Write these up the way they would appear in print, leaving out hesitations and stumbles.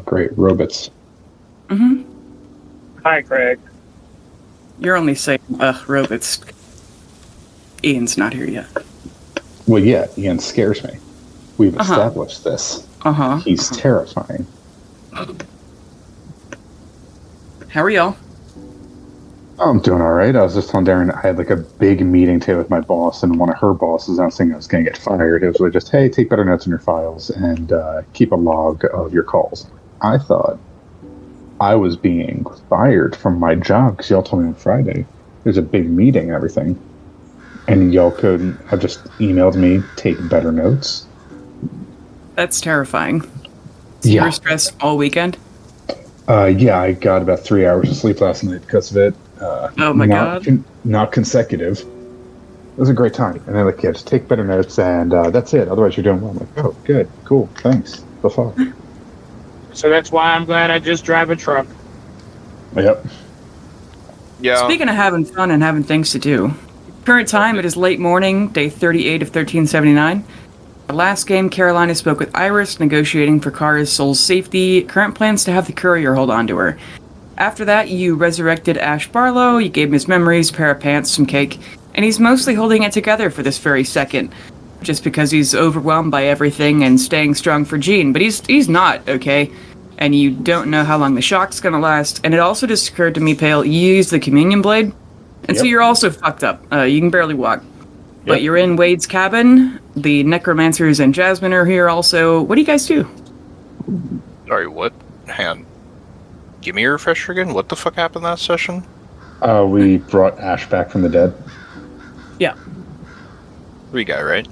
Great, robots. Mm-hmm. Hi, Craig. You're only saying, robots. Ian's not here yet. Well, yeah, Ian scares me. We've established this. He's terrifying. How are y'all? I'm doing all right. I was just telling Darren I had like a big meeting today with my boss, and one of her bosses announcing I was going to get fired. It was really just, hey, take better notes in your files and keep a log of your calls. I thought I was being fired from my job because y'all told me on Friday there's a big meeting and everything. And y'all could have just emailed me, take better notes. That's terrifying. So you were stressed all weekend? Yeah, I got about 3 hours of sleep last night because of it. Oh my God. Not consecutive. It was a great time. And they're like, yeah, just take better notes and that's it. Otherwise you're doing well. I'm like, oh, good, cool, thanks. The fuck. So that's why I'm glad I just drive a truck. Yep. Yeah. Speaking of having fun and having things to do, current time, it is late morning, day 38 of 1379. The last game, Carolina spoke with Iris, negotiating for Kara's soul's safety. Current plans to have the courier hold on to her. After that, you resurrected Ash Barlow, you gave him his memories, a pair of pants, some cake, and he's mostly holding it together for this very second, just because he's overwhelmed by everything and staying strong for Jean. But he's not, okay? And you don't know how long the shock's gonna last. And it also just occurred to me, Pale, you used the communion blade, and so you're also fucked up. You can barely walk. But you're in Wade's cabin. The necromancers and Jasmine are here also. What do you guys do? Sorry, what? Hang on. Give me a refresher again. What the fuck happened last session? We brought Ash back from the dead. Yeah. Three guy, right?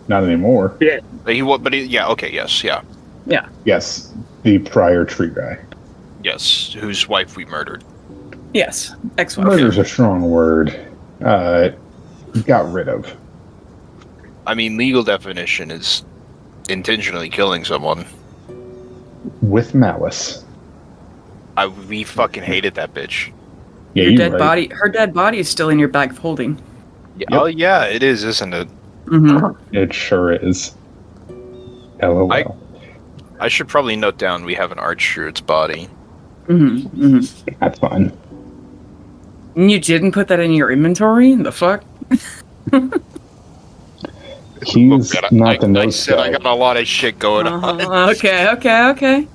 Not anymore. Yeah. Okay, yes, yeah. Yeah. Yes, the prior tree guy. Yes, whose wife we murdered. Yes, ex-wife. Murder's a strong word. Got rid of. I mean, legal definition is intentionally killing someone. With malice. We fucking hated that bitch. Yeah, Her dead body is still in your bag of holding. Yeah, yep. Oh yeah, it is, isn't it? Mm-hmm. It sure is. LOL. I should probably note down we have an arch through its body. Mm-hmm. Mm-hmm. That's fine. You didn't put that in your inventory? The fuck? He's not the notes guy. I got a lot of shit going on. Okay.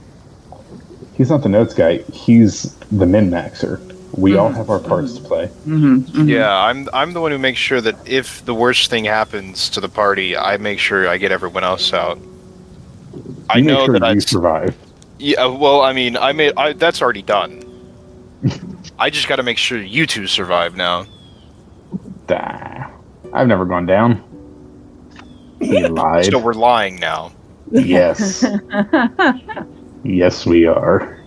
He's not the notes guy. He's the min-maxer. We all have our parts to play. Mm-hmm. Mm-hmm. Yeah, I'm the one who makes sure that if the worst thing happens to the party, I make sure I get everyone else out. I know that I survive. Yeah, well, I mean, that's already done. I just got to make sure you two survive now. I've never gone down. He lied. So we're lying now. Yes. Yes, we are.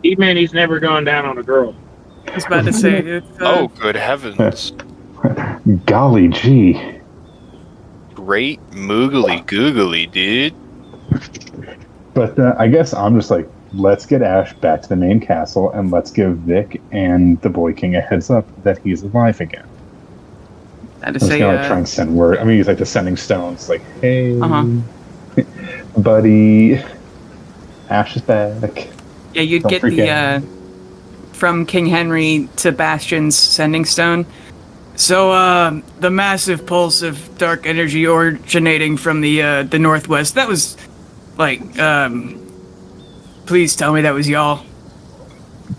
He meant he's never gone down on a girl. I was about to say. Oh, good heavens. Golly gee. Great moogly googly, dude. But I guess I'm just like, let's get Ash back to the main castle and let's give Vic and the Boy King a heads up that he's alive again. I was gonna try and send word. I mean, he's like the sending stones, like, hey, buddy, Ash is back. Yeah, you'd get the from King Henry to Bastion's sending stone. So, the massive pulse of dark energy originating from the northwest. That was, like, please tell me that was y'all.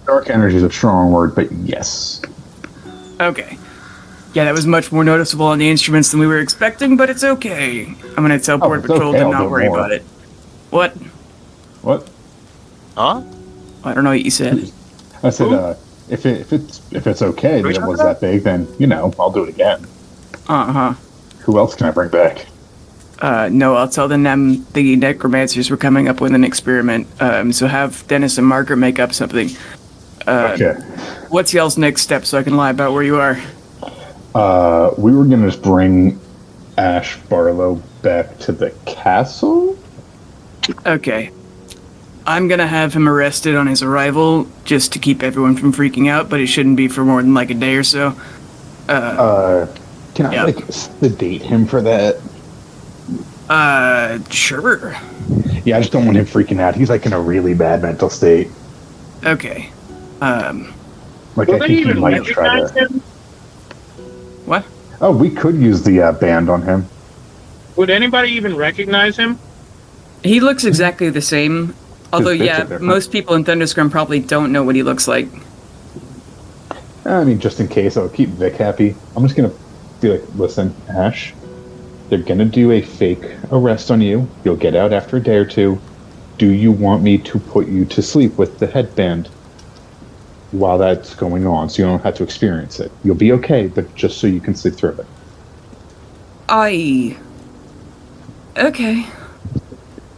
Dark energy is a strong word, but yes. Okay. Yeah, that was much more noticeable on the instruments than we were expecting, but it's okay. I'm gonna tell Border Patrol to not worry about it. What? What? Huh? I don't know what you said. I said, if it's okay that it was that big, then, I'll do it again. Who else can I bring back? No, I'll tell them the necromancers were coming up with an experiment, so have Dennis and Margaret make up something. Okay. What's y'all's next step so I can lie about where you are? We were gonna just bring Ash Barlow back to the castle? Okay. I'm gonna have him arrested on his arrival, just to keep everyone from freaking out, but it shouldn't be for more than like a day or so. Can I sedate him for that? Sure. Yeah, I just don't want him freaking out. He's like in a really bad mental state. Okay. Like, Will I they think he even might try recognize to. him? What? Oh, we could use the band on him. Would anybody even recognize him? He looks exactly the same. Although, bits are yeah, different. most people in Thunderscrum probably don't know what he looks like. I mean, just in case, I'll keep Vic happy. I'm just gonna be like, listen, Ash, they're gonna do a fake arrest on you. You'll get out after a day or two. Do you want me to put you to sleep with the headband while that's going on, so you don't have to experience it? You'll be okay, but just so you can sleep through it. Okay.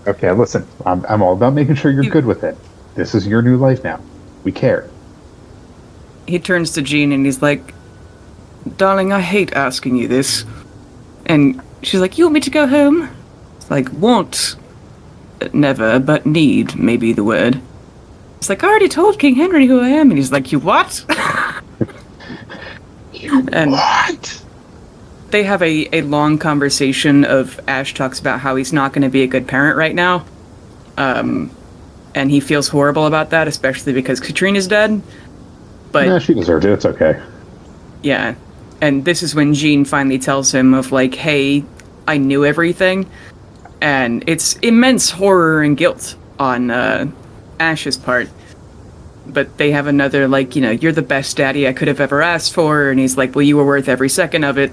Okay, listen, I'm all about making sure you're good with it. This is your new life now. We care. He turns to Jean and he's like, darling, I hate asking you this. And she's like, you want me to go home? It's like, want, never, but need may be the word. It's like, I already told King Henry who I am. And he's like, you what? And what? they have a long conversation of Ash talks about how he's not going to be a good parent right now. And he feels horrible about that, especially because Katrina's dead. But Yeah, she deserved it. It's okay. yeah. And this is when Jean finally tells him of like, hey, I knew everything. And it's immense horror and guilt on Ash's part. But they have another, like, you know, you're the best daddy I could have ever asked for. And he's like, well, you were worth every second of it.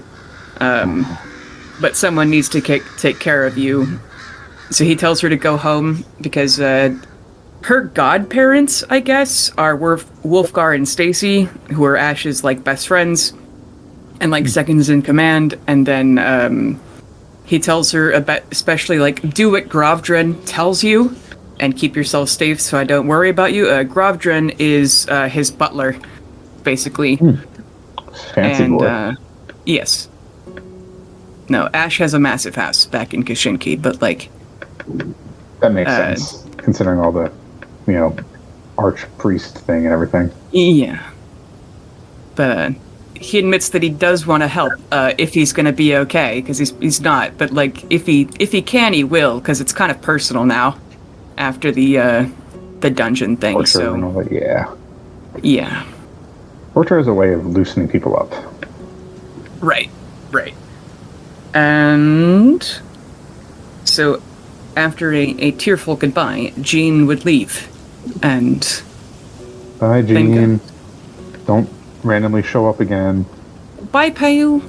But someone needs to take care of you. So he tells her to go home because her godparents, I guess, are Wolfgar and Stacy, who are Ash's, like, best friends and, like, seconds in command. And then he tells her about, especially, like, do what Grovdren tells you and keep yourself safe so I don't worry about you. Grovdren is his butler, basically. Fancy boy. Yes. No, Ash has a massive house back in Kashinki, but, like... That makes sense, considering all the, you know, archpriest thing and everything. Yeah. But he admits that he does want to help if he's going to be okay, because he's not. But, like, if he can, he will, because it's kind of personal now after the dungeon thing. Torture So and all that, yeah. Yeah. Torture is a way of loosening people up. Right. And so after a tearful goodbye, Jean would leave. And Bye, Jean. Don't randomly show up again. bye, Pale.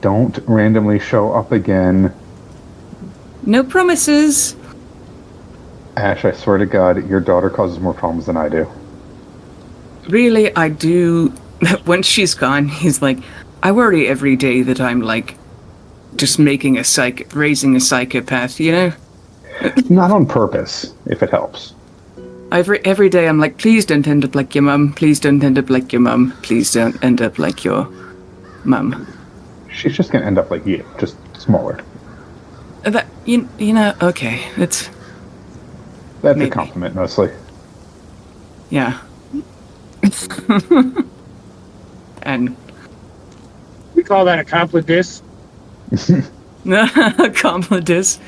Don't randomly show up again. No promises. Ash, I swear to God, your daughter causes more problems than I do. Really, I do. Once she's gone, he's like, I worry every day that I'm, like, just raising a psychopath, you know? Not on purpose, if it helps. Every day I'm like, please don't end up like your mum. Please don't end up like your mum. Please don't end up like your mum. She's just gonna end up like you, just smaller. That you know, okay, that's Maybe. Maybe. A compliment, mostly. yeah. And We call that a complice. Complitus.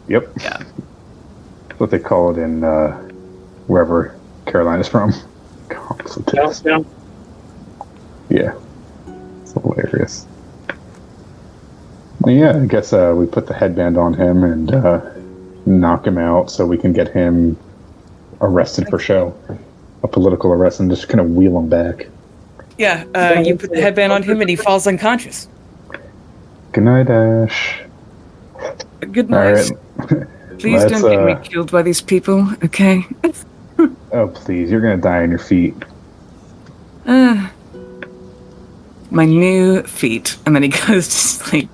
Yep. Yeah. That's what they call it in wherever Carolina's from. Complitus. Yeah. It's hilarious. Well, yeah, I guess we put the headband on him and knock him out so we can get him arrested for show. A political arrest, and just kind of wheel him back. Yeah, you put the headband on him and he falls unconscious. Good night, Ash. Good night. All right. Please don't get me killed by these people, okay? Oh, please. You're going to die on your feet. My new feet. And then he goes to sleep.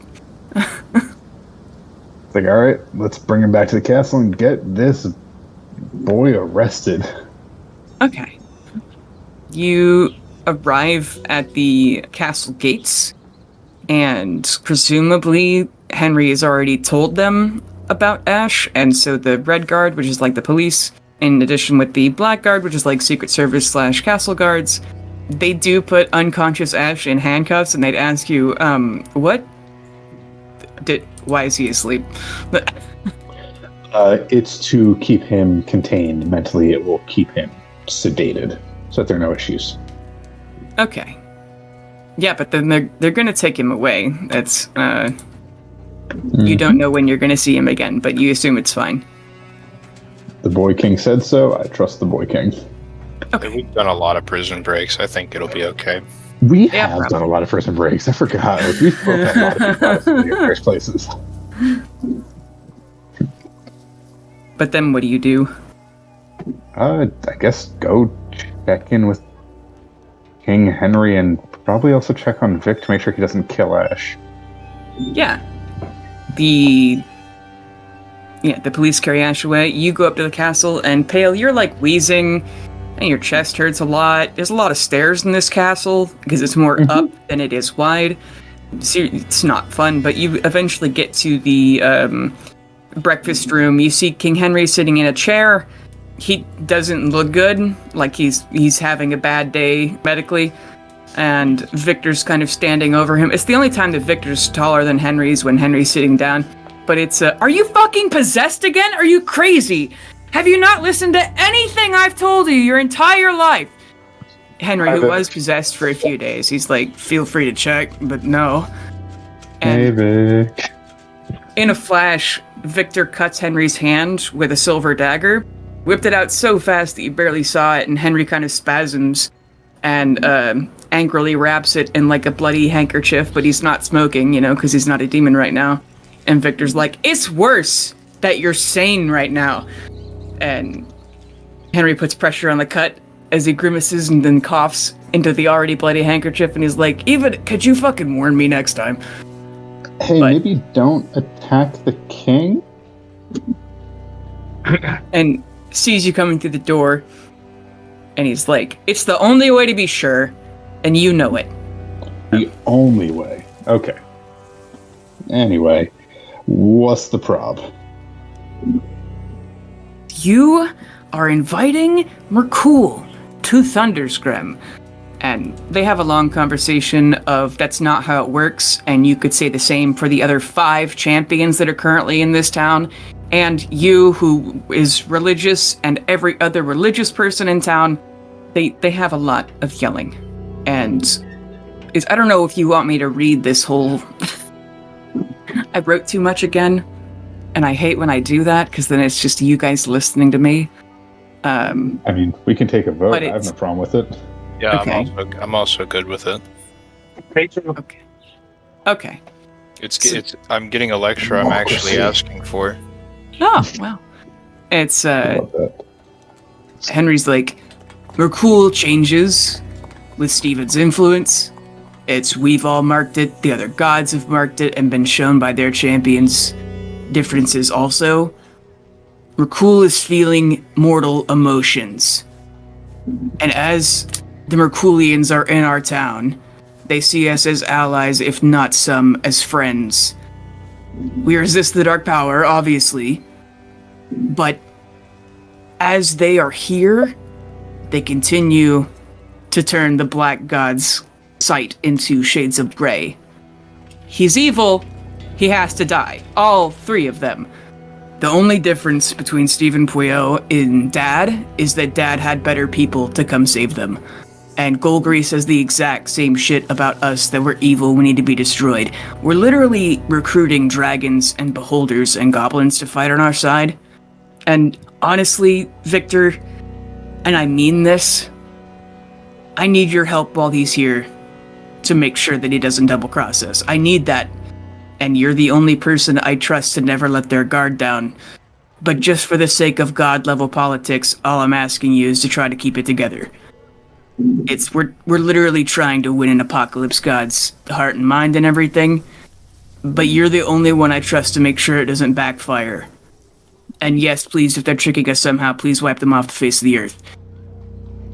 It's like, all right, let's bring him back to the castle and get this boy arrested. Okay. You arrive at the castle gates, and presumably Henry has already told them about Ash, and so the Red Guard, which is like the police, in addition with the Black Guard, which is like Secret Service / castle guards, they do put unconscious Ash in handcuffs, and they'd ask you, why is he asleep? It's to keep him contained mentally. It will keep him sedated so that there are no issues. Okay. Yeah, but then they're gonna take him away. That's you don't know when you're gonna see him again, but you assume it's fine. The Boy King said so. I trust the Boy King. Okay. We've done a lot of prison breaks. I think it'll be okay. We Yeah, have probably. done a lot of prison breaks. I forgot. Like, we've broken a lot of people out of some of the various places. But then what do you do? I guess go check in with King Henry and probably also check on Vic to make sure he doesn't kill Ash. Yeah. The police carry Ash away. You go up to the castle, and Pale, you're like wheezing, and your chest hurts a lot. There's a lot of stairs in this castle because it's more up than it is wide. So it's not fun, but you eventually get to the breakfast room. You see King Henry sitting in a chair. He doesn't look good, like he's having a bad day medically. And Victor's kind of standing over him. It's the only time that Victor's taller than Henry's when Henry's sitting down. But it's, are you fucking possessed again? Are you crazy? Have you not listened to anything I've told you your entire life? Henry, who was possessed for a few days, he's like, feel free to check, but no. And Hey, Vic. in a flash, Victor cuts Henry's hand with a silver dagger, whipped it out so fast that you barely saw it, and Henry kind of spasms and angrily wraps it in like a bloody handkerchief, but he's not smoking, because he's not a demon right now. And Victor's like, it's worse that you're sane right now. And Henry puts pressure on the cut as he grimaces and then coughs into the already bloody handkerchief, and he's like, could you fucking warn me next time? Hey, But- maybe don't attack the king? And sees you coming through the door, and he's like, it's the only way to be sure, and you know it. The only way. Okay. Anyway, what's the prob? You are inviting Mercoul to Thunderscrim. And they have a long conversation of that's not how it works, and you could say the same for the other 5 champions that are currently in this town, and you, who is religious, and every other religious person in town. They have a lot of yelling. And I don't know if you want me to read this whole... I wrote too much again, and I hate when I do that, because then it's just you guys listening to me. I mean, we can take a vote. But I have it's- no problem with it. Yeah, Okay. I'm also good with it. Okay. I'm getting a lecture I'm actually asking for. Oh, well. It's, I love that. Henry's like, Mercoul changes with Stephen's influence. We've all marked it, the other gods have marked it, and been shown by their champions differences also. Mercoul is feeling mortal emotions. And as the Mercoulians are in our town, they see us as allies, if not some as friends. We resist the dark power, obviously, but as they are here, they continue to turn the Black God's sight into shades of gray. He's evil, he has to die. All 3 of them. The only difference between Stephen Puyo and Dad is that Dad had better people to come save them. And Golgari says the exact same shit about us, that we're evil, we need to be destroyed. We're literally recruiting dragons and beholders and goblins to fight on our side. And honestly, Victor, and I mean this, I need your help while he's here to make sure that he doesn't double-cross us. I need that. And you're the only person I trust to never let their guard down. But just for the sake of God-level politics, all I'm asking you is to try to keep it together. We're literally trying to win an Apocalypse God's heart and mind and everything, but you're the only one I trust to make sure it doesn't backfire. And yes, please, if they're tricking us somehow, please wipe them off the face of the earth.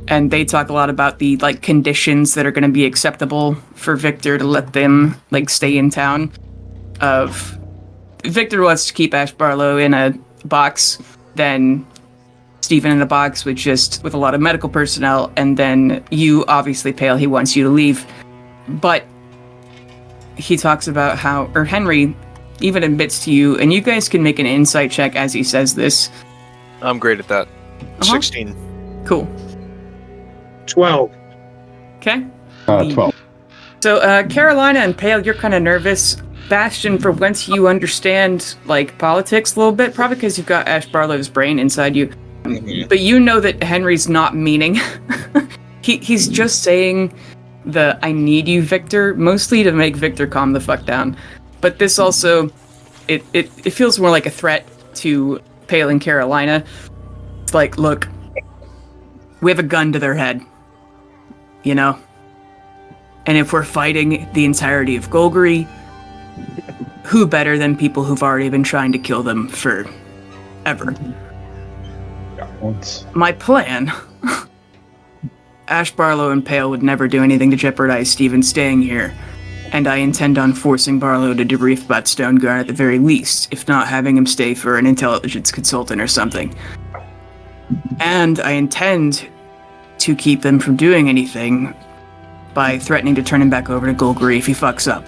And they talk a lot about the conditions that are going to be acceptable for Victor to let them stay in town. Victor wants to keep Ash Barlow in a box, then Stephen in a box with a lot of medical personnel, and then you, obviously, Pale, he wants you to leave. But he talks about Henry even admits to you, and you guys can make an insight check as he says this. I'm great at that. 16. Cool. 12. Okay. 12. So, Carolina and Pale, you're kind of nervous. Bastion, for once you understand, like, politics a little bit, probably because you've got Ash Barlow's brain inside you. Mm-hmm. But you know that Henry's not meaning. He's just saying the "I need you, Victor," mostly to make Victor calm the fuck down. But this also, it feels more like a threat to Pale and Carolina. It's like, look, we have a gun to their head, you know? And if we're fighting the entirety of Golgari, who better than people who've already been trying to kill them for ever? My plan... Ash Barlow and Pale would never do anything to jeopardize Stephen staying here, and I intend on forcing Barlow to debrief about Stoneguard at the very least, if not having him stay for an intelligence consultant or something. And I intend to keep them from doing anything by threatening to turn him back over to Golgari if he fucks up.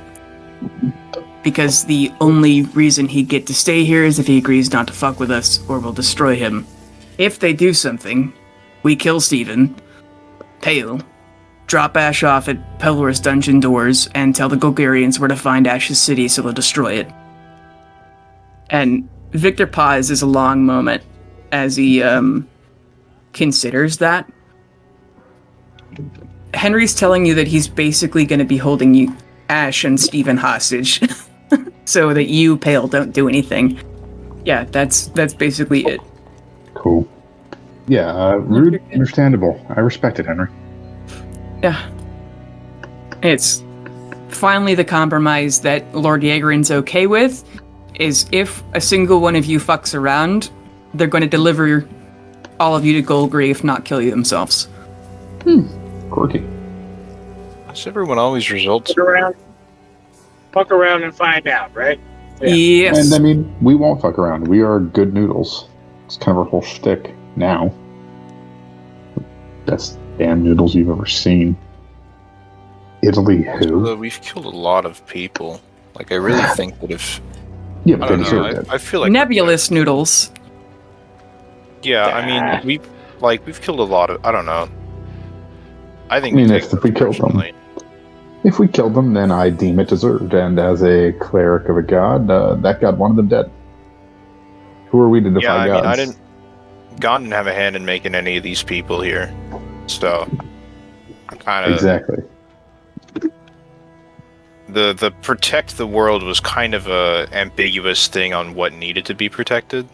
Because the only reason he'd get to stay here is if he agrees not to fuck with us, or we'll destroy him. If they do something, we kill Stephen, Pale, drop Ash off at Pelor's dungeon doors, and tell the Golgarians where to find Ash's city so they'll destroy it. And Victor pauses a long moment as he considers that. Henry's telling you that he's basically going to be holding you, Ash and Stephen, hostage, so that you, Pale, don't do anything. Yeah, that's basically it. Cool. Yeah, rude, understandable. I respect it, Henry. Yeah. It's finally the compromise that Lord Yeagerin's okay with, is if a single one of you fucks around, they're going to deliver all of you to Golgari, if not kill you themselves. Quirky. Does everyone always results? Fuck around and find out, right? Yeah. Yes. And I mean, we won't fuck around. We are good noodles. It's kind of our whole shtick now. Best damn noodles you've ever seen. Italy, who? We've killed a lot of people. Like, I really think that if... Yeah, but I they don't know, deserved it. I feel like... Nebulous noodles. Yeah, I mean, we've killed a lot of... I don't know. I think if we killed them, if we killed them, then I deem it deserved. And as a cleric of a god, that god wanted them dead. Who are we to defy gods? God didn't have a hand in making any of these people here, so I kind of exactly. The protect the world was kind of a ambiguous thing on what needed to be protected.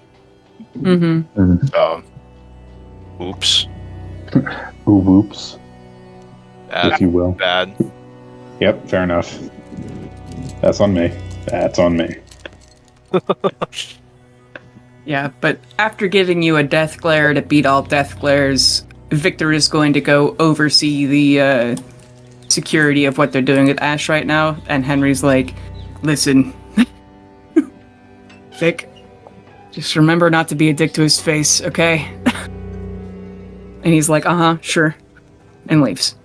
Mm-hmm. Oops. Oops. Bad, if you will. Bad. Yep, fair enough. That's on me. That's on me. Yeah, but after giving you a death glare to beat all death glares, Victor is going to go oversee the security of what they're doing with Ash right now, and Henry's like, listen, Vic, just remember not to be a dick to his face, okay? And he's like, sure, and leaves.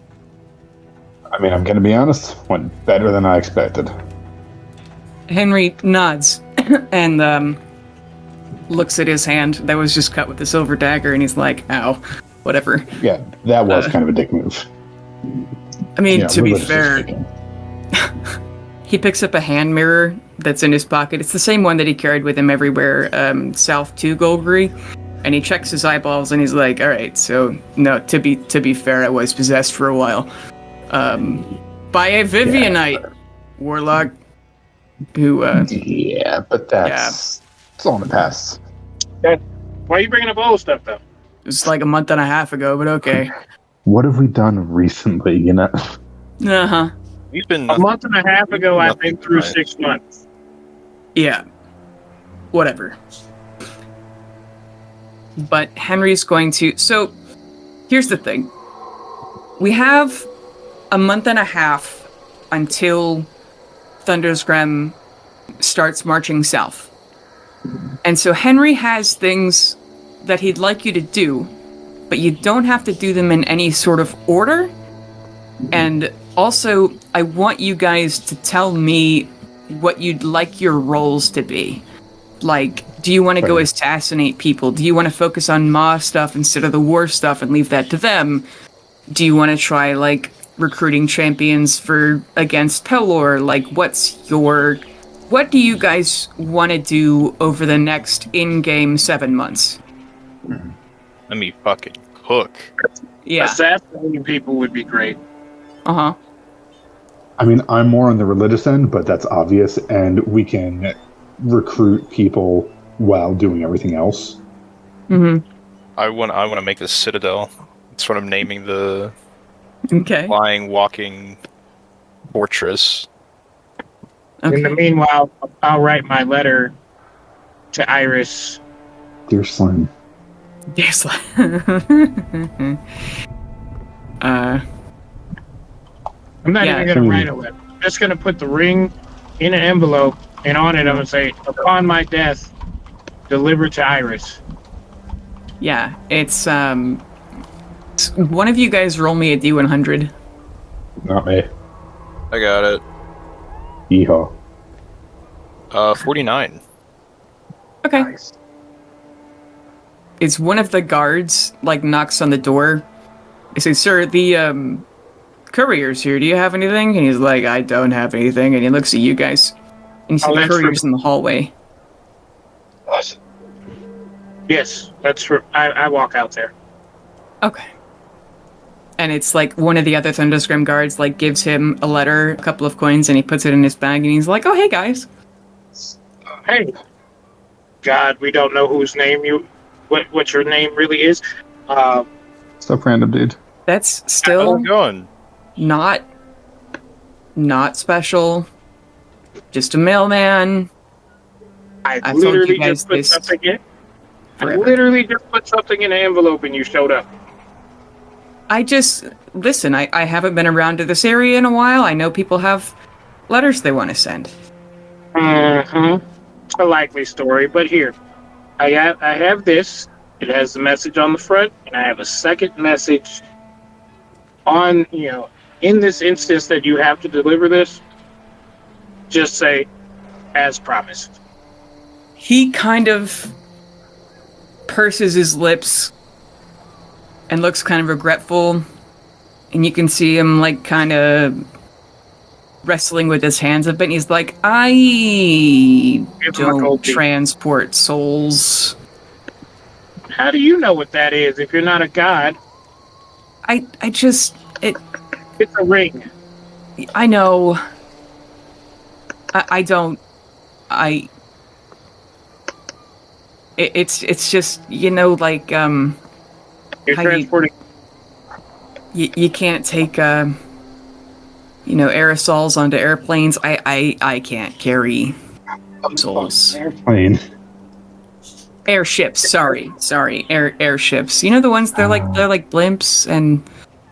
I mean, I'm gonna be honest, went better than I expected. Henry nods, and looks at his hand that was just cut with the silver dagger, and he's like, ow, whatever. Yeah, that was kind of a dick move. I mean, to be fair, he picks up a hand mirror that's in his pocket. It's the same one that he carried with him everywhere south to Golgari, and he checks his eyeballs, and he's like, all right, so, no, to be fair, I was possessed for a while. By a Vivianite warlock who, yeah, but that's... It's all in the past. Why are you bringing up old stuff, though? It was like a month and a half ago, but okay. What have we done recently, you know? Uh-huh. We've been a month and a half ago, I've been through 6 months. Yeah. Whatever. But Henry's going to... So, here's the thing. We have a month and a half until Thundersgram starts marching south. And so Henry has things that he'd like you to do, but you don't have to do them in any sort of order. And also, I want you guys to tell me what you'd like your roles to be. Like, do you want to go assassinate people? Do you want to focus on Ma stuff instead of the war stuff and leave that to them? Do you want to try, like, recruiting champions against Pelor? Like, what do you guys want to do over the next in-game 7 months? Let me fucking cook. Yeah. Assassinating people would be great. Uh-huh. I mean, I'm more on the religious end, but that's obvious, and we can recruit people while doing everything else. Mm-hmm. I want to make the Citadel. That's what I'm naming the flying, walking fortress. Okay. In the meanwhile, I'll write my letter to Iris. Dear Slim. Dear Slim. I'm not even going to write a letter. I'm just going to put the ring in an envelope, and on it I'm going to say, upon my death, deliver to Iris. Yeah, it's, one of you guys roll me a D100. Not me. I got it. Yeehaw. 49. Okay. Nice. It's one of the guards, like, knocks on the door. They say, sir, the, courier's here. Do you have anything? And he's like, I don't have anything. And he looks at you guys. And you see the courier's in the hallway. What? Yes, that's for. I walk out there. Okay. And it's like one of the other Thunderscrim guards, like, gives him a letter, a couple of coins, and he puts it in his bag, and he's like, oh, hey, guys. Hey. God, we don't know whose name what your name really is. What's up, random dude? That's still How's it going? not special. Just a mailman. I told you literally guys just put this something in. I forever. literally just put something in an envelope and you showed up. Listen, I haven't been around to this area in a while. I know people have letters they want to send. Mm-hmm. A likely story, but here. I have this. It has the message on the front, and I have a second message on, in this instance that you have to deliver this. Just say, as promised. He kind of purses his lips and looks kind of regretful, and you can see him, like, kind of wrestling with his hands a bit, and he's like, I don't transport souls. How do you know what that is if you're not a god? It's a ring. I know. It's just, like, You're transporting. You can't take, aerosols onto airplanes. I can't carry souls. Airplane. Airships, sorry. Airships. You know the ones, they're like blimps and...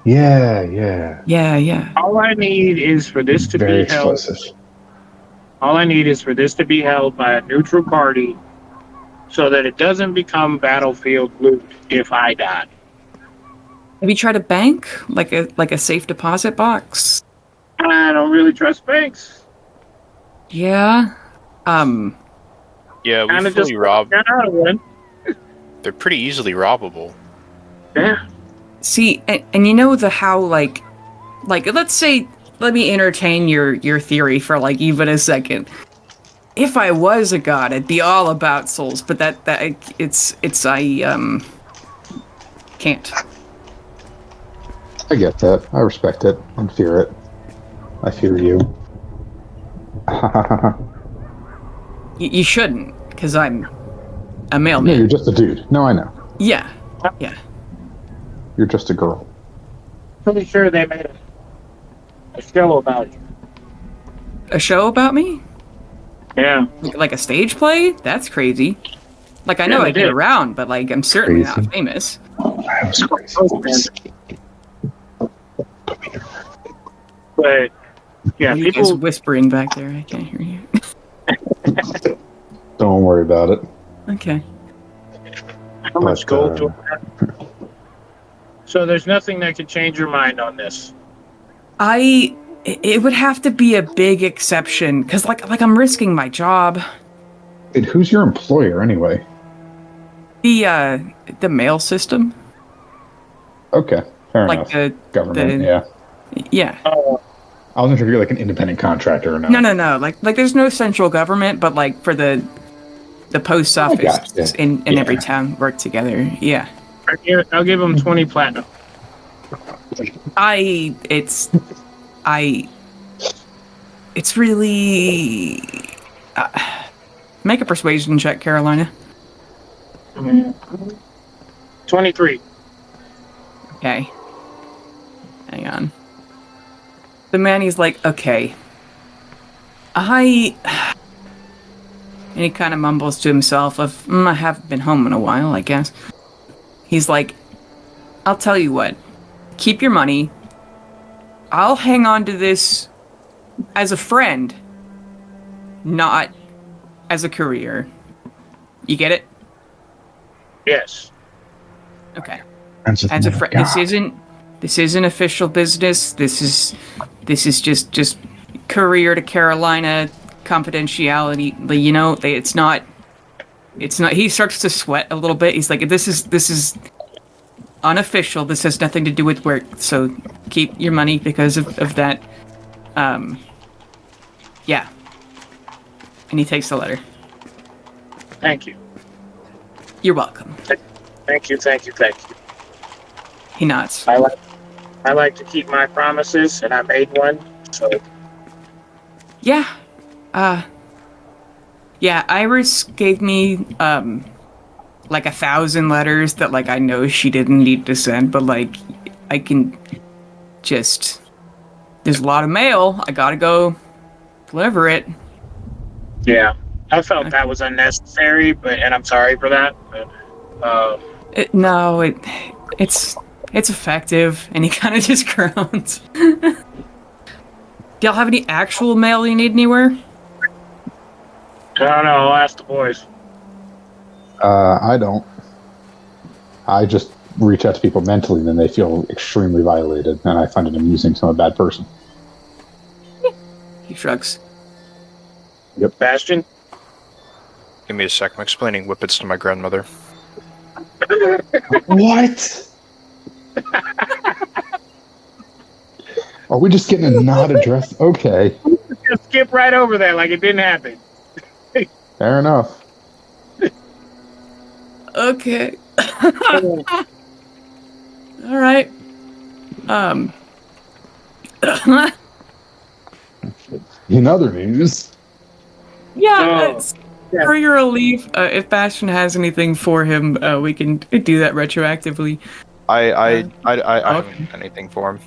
Yeah. All I need is for this to Very be held. explosive. All I need is for this to be held by a neutral party so that it doesn't become battlefield loot if I die. Have you tried a bank? Like a safe deposit box? I don't really trust banks. Yeah. Yeah, we Kinda fully just rob. got out of one. They're pretty easily robbable. Yeah. See, and how, like, let's say, let me entertain your theory for, like, even a second. If I was a god, I'd be all about souls, but I can't. I get that. I respect it and fear it. I fear you. You shouldn't, because I'm a No, mailman. you're just a dude. No, I know. Yeah. You're just a girl. Pretty sure they made a show about you. A show about me? Yeah. Like a stage play? That's crazy. Like, I know Yeah, I they get did. around, but, like, I'm certainly Crazy. not famous. That was crazy. But yeah, You guys people. whispering back there. I can't hear you. Don't worry about it. Okay. How much But, gold do I have? So there's nothing that could change your mind on this. I It would have to be a big exception, because like I'm risking my job. And who's your employer anyway? The mail system. Okay, fair Like enough. the Government, the- yeah. Yeah. I wasn't sure if you're like an independent contractor or not. No. Like there's no central government, but like for the post office gotcha. in Yeah. every town work together. Yeah. I'll give him 20 platinum. It's really make a persuasion check, Carolina. 23. Okay. Hang on. The man, he's like, okay. And he kind of mumbles to himself of, I haven't been home in a while, I guess. He's like, I'll tell you what. Keep your money. I'll hang on to this as a friend, not as a courier. You get it? Yes. Okay. As As a friend, this isn't official business. This is just courier to Carolina confidentiality. You know, it's not. He starts to sweat a little bit. He's like, this is unofficial. This has nothing to do with work. So keep your money because of that. Yeah. And he takes the letter. Thank you. You're welcome. Thank you. He nods. I like to keep my promises, and I made one. So Yeah. Yeah, Iris gave me, like 1,000 letters that, like, I know she didn't need to send, but, like, I can just... There's a lot of mail. I gotta go deliver it. yeah, I felt that was unnecessary, and I'm sorry for that. But It's effective, and he kind of just groans. Do y'all have any actual mail you need anywhere? I don't know. I'll ask the boys. I don't. I just reach out to people mentally, and then they feel extremely violated, and I find it amusing. So I'm a bad person. He shrugs. Yep. Bastion? Give me a sec. I'm explaining whippets to my grandmother. What? Are we just getting a not addressed? Okay, Just skip right over that like it didn't happen. fair enough. Okay. All right. In other news, Yeah, So, courier will leave. If Bastion has anything for him, we can do that retroactively. I haven't anything for him.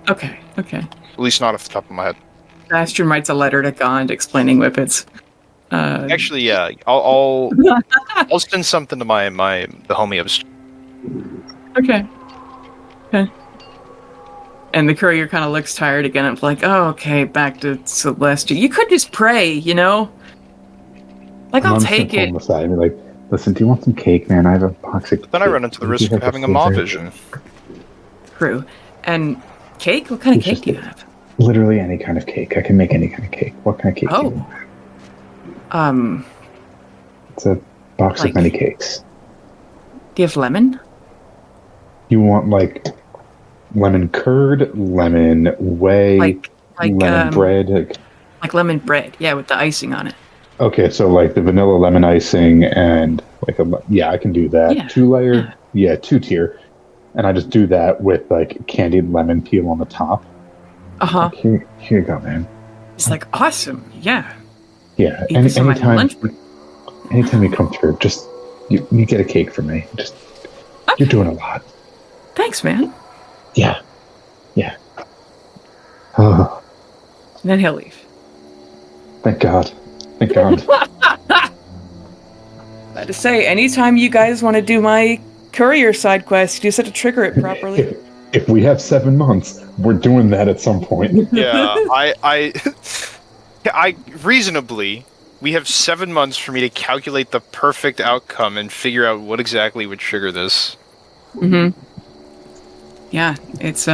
Okay. At least not off the top of my head. Bastion writes a letter to Gond explaining whippets. Actually, yeah, I'll send something to the homie upstairs. Okay. And the courier kind of looks tired again. It's like, oh, okay, back to Celestia. You could just pray, you know? Like, I'll take it. On the side, and be like, listen, do you want some cake, man? I have a box of. Then I run into the risk of having a maw vision. True. And cake? What kind of cake do you have? Literally any kind of cake. I can make any kind of cake. What kind of cake? Do you want? It's a box of many cakes. Do you have lemon? You want like lemon curd, lemon whey, Like lemon bread. Like lemon bread, yeah, with the icing on it. Okay, so like the vanilla lemon icing and like I can do that. Yeah. 2-layer, 2-tier, and I just do that with like candied lemon peel on the top. Uh-huh. Like, here you go, man. It's like awesome, yeah. Yeah, Eat this on my anytime lunch break. you come through, just you get a cake for me. Just you're doing a lot. Thanks, man. Yeah. Oh, And then he'll leave. thank God. Thank God. About to say, anytime you guys want to do my courier side quest, you just have to trigger it properly. If we have 7 months, we're doing that at some point. Yeah, I reasonably, we have 7 months for me to calculate the perfect outcome and figure out what exactly would trigger this. Mm-hmm. Yeah, it's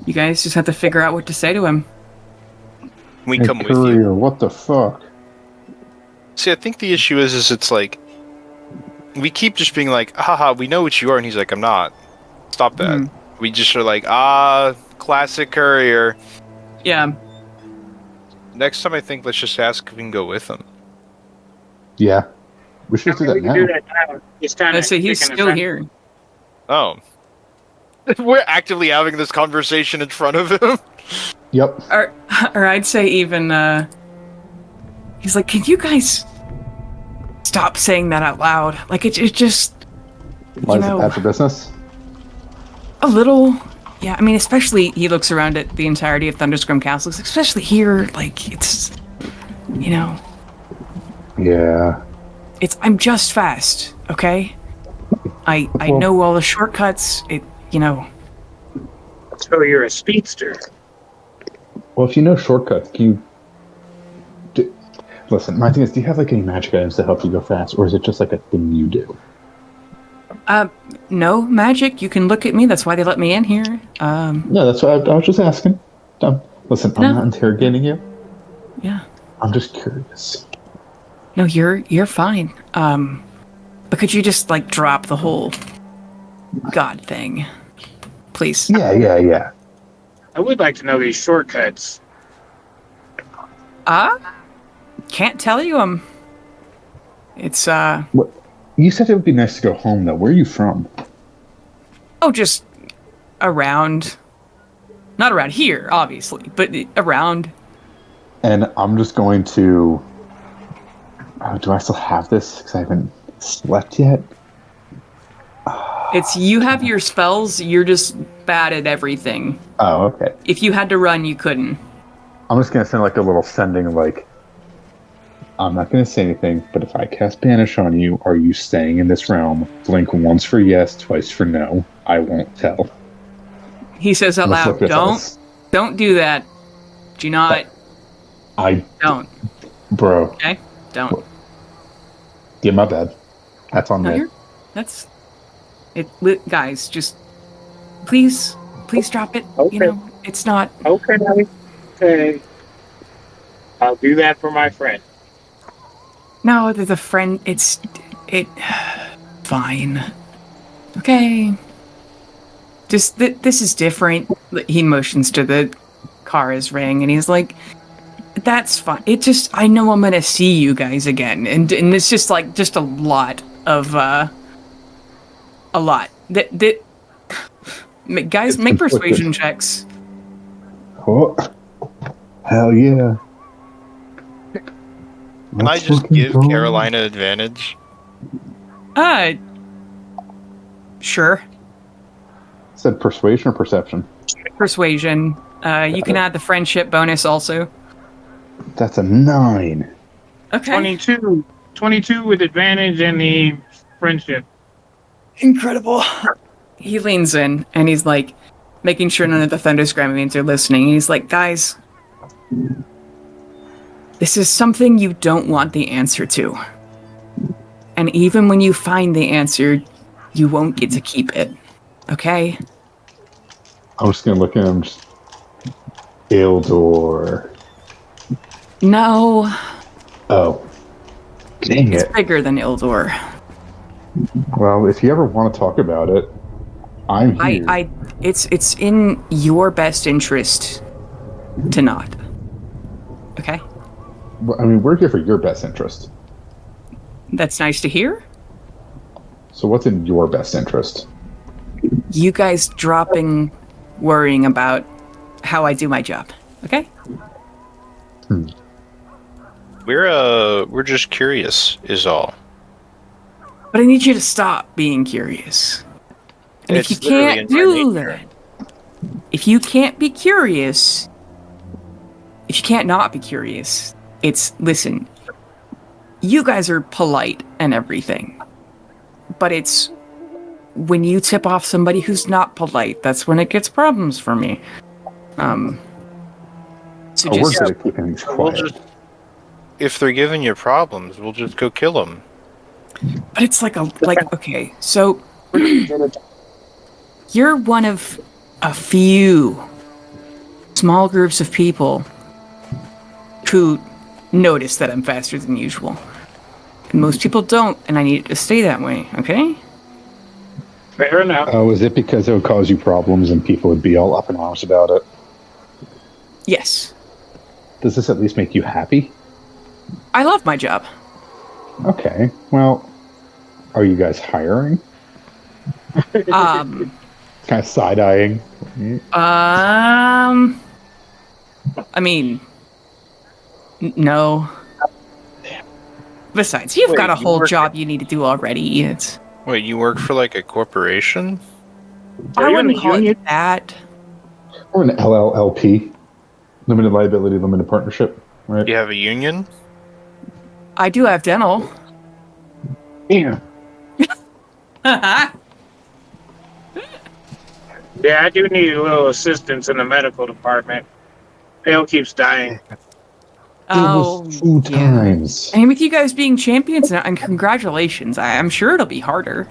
You guys just have to figure out what to say to him. We Hey, come with you. courier, what the fuck? See, I think the issue is it's like we keep just being like, haha, we know what you are, and he's like, I'm not. Stop that. We just are like, classic courier. Yeah. Next time I think let's just ask if we can go with him. Yeah. We should do We that can now. do that now. It's kind I of. say he's still here. Oh. We're actively having this conversation in front of him. Yep. Or I'd say even, he's like, can you guys stop saying that out loud? Like, it just, Why you is it know, bad for business? a little. Yeah, I mean, especially he looks around at the entirety of Thunderscrum Castle, especially here, like, it's, you know, Yeah. I'm just fast, okay? I know all the shortcuts, you know. So you're a speedster. Well, if you know shortcuts, can you... Listen, my thing is, do you have, like, any magic items to help you go fast, or is it just, like, a thing you do? No magic, you can look at me, that's why they let me in here. No, that's what I was just asking. Listen, I'm No. not interrogating you. Yeah. I'm just curious. No, you're fine. But could you just, like, drop the whole God thing? Please. Yeah. I would like to know these shortcuts. Can't tell you, it's, What? You said it would be nice to go home, though. Where are you from? oh, just around. Not around here, obviously, but around. And I'm just going to... do I still have this? Because I haven't slept yet. It's, you have your spells, you're just bad at everything. Oh, okay. If you had to run, you couldn't. I'm just going to send, like, a little sending, like... I'm not going to say anything, but if I cast Banish on you, are you staying in this realm? Blink once for yes, twice for no. I won't tell. He says out Let's loud, look at this. don't do that. Do not, don't. Bro, Okay? Don't. get my bed. That's on me. That's, guys, just, please drop it. Okay. You know, it's not, Okay. I'll do that for my friend. no, the friend, fine. Okay. Just, this is different. He motions to the Kara's ring, and he's like, that's fine. It just, I know I'm gonna see you guys again. And it's just like, just a lot of, a lot. Guys, It's make conflicted. persuasion checks. Oh, hell yeah. Can I just give Carolina advantage? Sure. Said persuasion or perception? Persuasion. You can add the friendship bonus also. That's a 9. Okay. 22 with advantage and the friendship. Incredible. He leans in and he's like, making sure none of the Thunderscrammians are listening. And he's like, guys, this is something you don't want the answer to. And even when you find the answer, you won't get to keep it. Okay? I'm just gonna look at him. Ildor. No. Oh. Dang It's it. bigger than Ildor. Well, if you ever want to talk about it, I'm here. It's in your best interest to not. Okay? I mean, we're here for your best interest. That's nice to hear. So what's in your best interest? You guys dropping worrying about how I do my job. Okay? We're just curious, is all. But I need you to stop being curious. And if you It's literally can't in my do nature. that, if you can't be curious, if you can't not be curious, listen, you guys are polite and everything. But it's when you tip off somebody who's not polite, that's when it gets problems for me. So We're just, good at keeping things We'll quiet. just, if they're giving you problems, we'll just go kill them. but it's like okay, so you're one of a few small groups of people who notice that I'm faster than usual. And most people don't, and I need it to stay that way, okay? Fair enough. Oh, is it because it would cause you problems and people would be all up in arms about it? Yes. Does this at least make you happy? I love my job. Okay, well, are you guys hiring? Um, Kind of side-eyeing. I mean, no. Besides, you've got a you whole work- job you need to do already. It's Wait, you work for like a corporation? Are I you in wouldn't the call union? it that. Or an LLLP. Limited liability, limited partnership, right? You have a union? I do have dental. Yeah. Yeah, I do need a little assistance in the medical department. Hale keeps dying. Oh, It was 2 yeah. times. And with you guys being champions, and congratulations, I'm sure it'll be harder.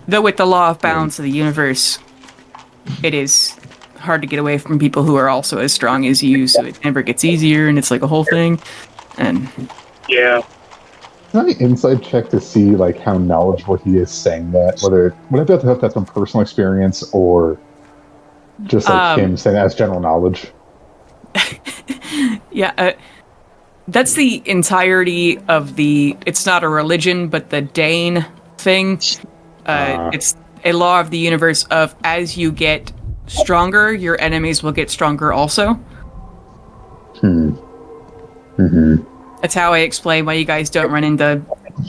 Though with the law of balance of the universe, it is hard to get away from people who are also as strong as you, so it never gets easier, and it's like a whole thing. And Yeah. Can I inside check to see like how knowledgeable he is saying that? Whether would I be able to have that from personal experience or just like him saying that as general knowledge? yeah, that's the entirety of the. It's not a religion, but the Dane thing. It's a law of the universe of as you get stronger, your enemies will get stronger also. That's how I explain why you guys don't run into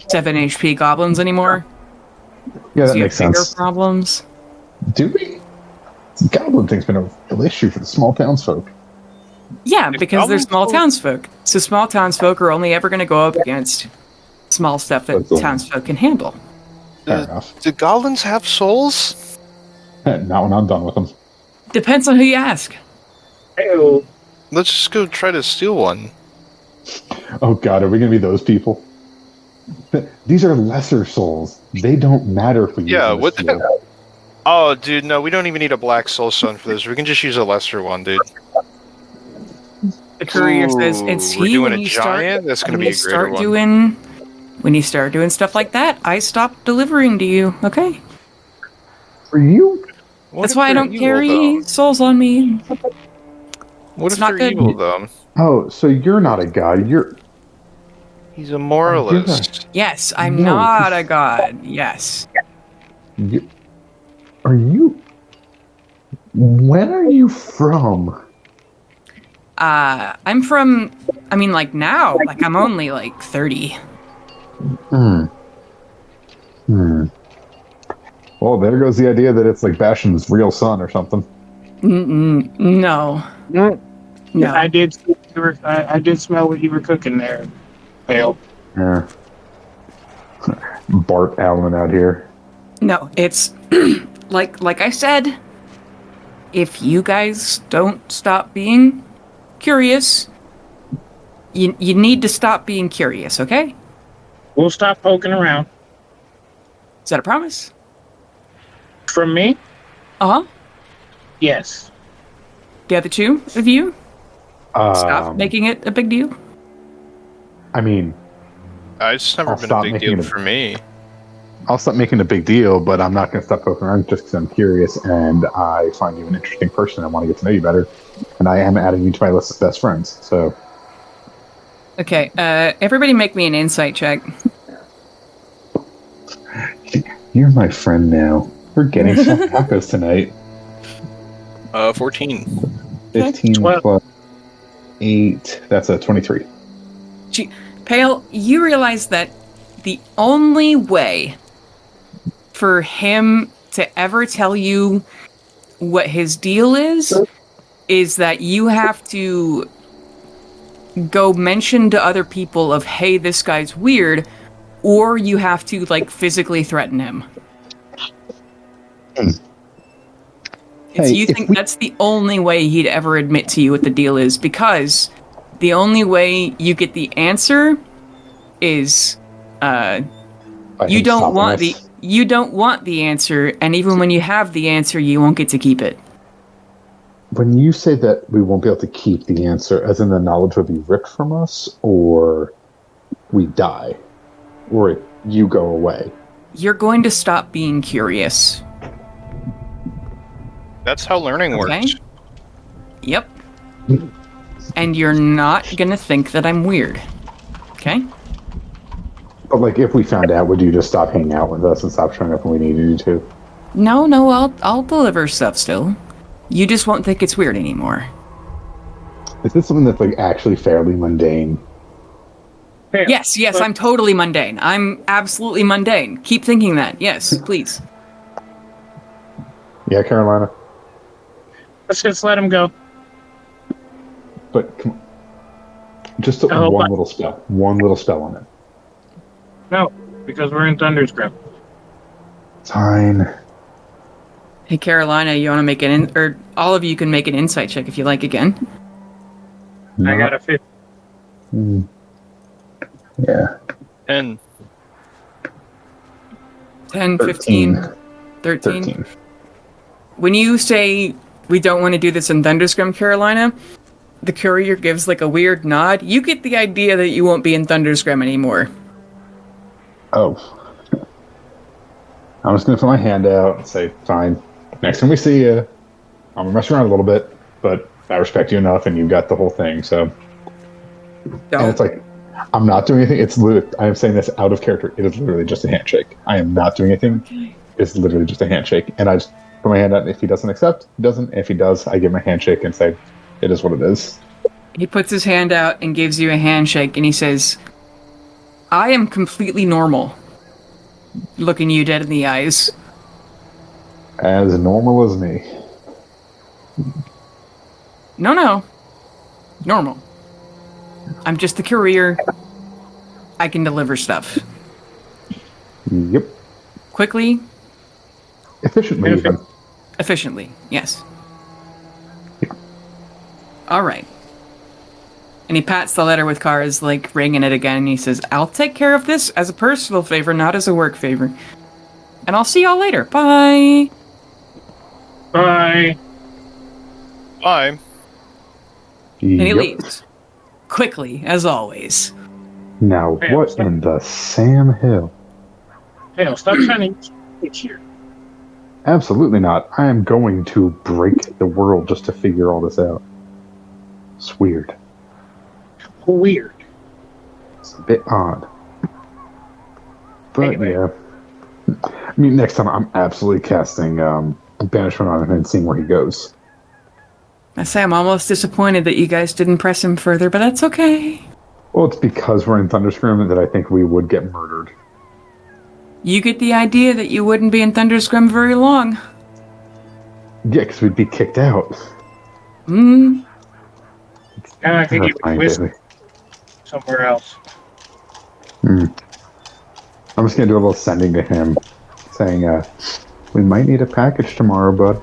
7 HP goblins anymore. Yeah, that You makes have bigger sense. problems. Do we? Goblin thing's been a real issue for the small townsfolk. Yeah, because they're goblins small will- townsfolk. So small townsfolk are only ever going to go up against small stuff that That's all. townsfolk can handle. Fair enough. Do goblins have souls? Not when I'm done with them. Depends on who you ask. Hale. Let's just go try to steal one. Oh god, are we gonna be those people? These are lesser souls. They don't matter for you. Yeah, what the- Oh, dude, no, we don't even need a black soul stone for this. We can just use a lesser one, dude. The courier says, Ooh, and we're see, doing when a you giant? start, That's gonna when be you a greater start one. doing, when you start doing stuff like that, I stop delivering to you. Okay, For you? What that's if why I they're don't evil, carry though? souls on me. What It's if not they're good. evil, though? Oh, so you're not a god. You're He's a moralist. Yes, I'm No, not he's- a god. Yes, you, are you? When are you from? I'm from. I mean, like now, like I'm only like 30. Well, there goes the idea that it's like Bastion's real son or something. No, no. I did. I did smell what you were cooking there, Hale. Yeah. Bart Allen out here. No, it's like I said, if you guys don't stop being curious, you need to stop being curious, okay? We'll stop poking around. Is that a promise? From me, Uh-huh. yes. The other two of you, stop Um, making it a big deal. I mean, It's never I'll been a stop big making deal it a- for me. I'll stop making a big deal, but I'm not going to stop poking around just because I'm curious and I find you an interesting person. I want to get to know you better, and I am adding you to my list of best friends. So, Okay, everybody make me an insight check. you're my friend now. We're getting some tacos tonight. 14. 15 12. plus 8. That's a 23. Pale, you realize that the only way for him to ever tell you what his deal is that you have to go mention to other people of, hey, this guy's weird, or you have to, like, physically threaten him. Hey, You if think we- that's the only way he'd ever admit to you what the deal is, because the only way you get the answer is By you him don't stopping want us. the answer, and even when you have the answer, you won't get to keep it. when you say that we won't be able to keep the answer, as in the knowledge will be ripped from us, or we die, or you go away. You're going to stop being curious. That's how learning works. Yep. And you're not gonna think that I'm weird. Okay? But like, if we found out, would you just stop hanging out with us and stop showing up when we needed you to? No, I'll deliver stuff still. You just won't think it's weird anymore. Is this something that's like actually fairly mundane? Yeah, Yes, but I'm totally mundane. I'm absolutely mundane. Keep thinking that. Yes, please. Yeah, Carolina. let's just let him go. But come on. Just Oh, one but- little spell. One little spell on it. No, because we're in Thunder's Grip. Fine. Hey, Carolina, you want to make or all of you can make an insight check if you like again. I got a 50. Yeah. And 10, 15, 13. When you say we don't want to do this in Thunderscrum, Carolina, the courier gives like a weird nod. You get the idea that you won't be in Thunderscrum anymore. Oh. I'm just going to put my hand out and say, fine. Next time we see you, I'm going to mess around a little bit, but I respect you enough and you got the whole thing, so. Don't. And it's like, I'm not doing anything. It's literally, I am saying this out of character. It is literally just a handshake. I am not doing anything. Okay. It's literally just a handshake. And I just put my hand out. If he doesn't accept, he doesn't. If he does, I give him a handshake and say, it is what it is. He puts his hand out and gives you a handshake, and he says, I am completely normal. Looking you dead in the eyes. As normal as me. No. Normal. I'm just the courier. I can deliver stuff. Yep. Quickly, Efficiently, even. efficiently, yes. Alright. And he pats the letter with Kara's, like, ringing it again, and he says, I'll take care of this as a personal favor, not as a work favor. And I'll see y'all later. Bye! Bye. bye. And he Yep. leaves. Quickly, as always. Now, Hey, what stop. in the Sam Hill? Hey, stop trying to get here. Absolutely not. I am going to break the world just to figure all this out. It's weird. Weird. It's a bit odd. But Anyway. yeah. I mean, next time I'm absolutely casting Banishment on him and seeing where he goes. I say I'm almost disappointed that you guys didn't press him further, but that's okay. Well, it's because we're in Thunderscream that I think we would get murdered. You get the idea that you wouldn't be in Thunderscrum very long. Yeah, because we'd be kicked out. Hmm. And I think you Terrifying, can whisk baby. somewhere else. I'm just going to do a little sending to him saying, we might need a package tomorrow, bud.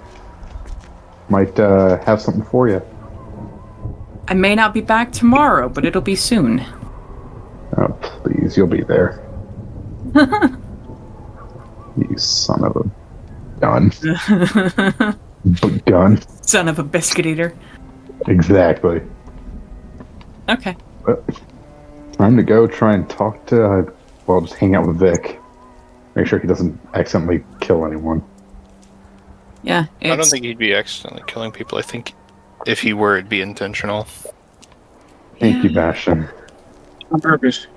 Might have something for you. I may not be back tomorrow, but it'll be soon. Oh, please, you'll be there. You son of a gun. Gun. Son of a biscuit eater. Exactly. Okay. But time to go try and talk to, just hang out with Vic. Make sure he doesn't accidentally kill anyone. Yeah. I don't it's- think he'd be accidentally killing people. I think if he were, it'd be intentional. Thank you, Bastion. On purpose.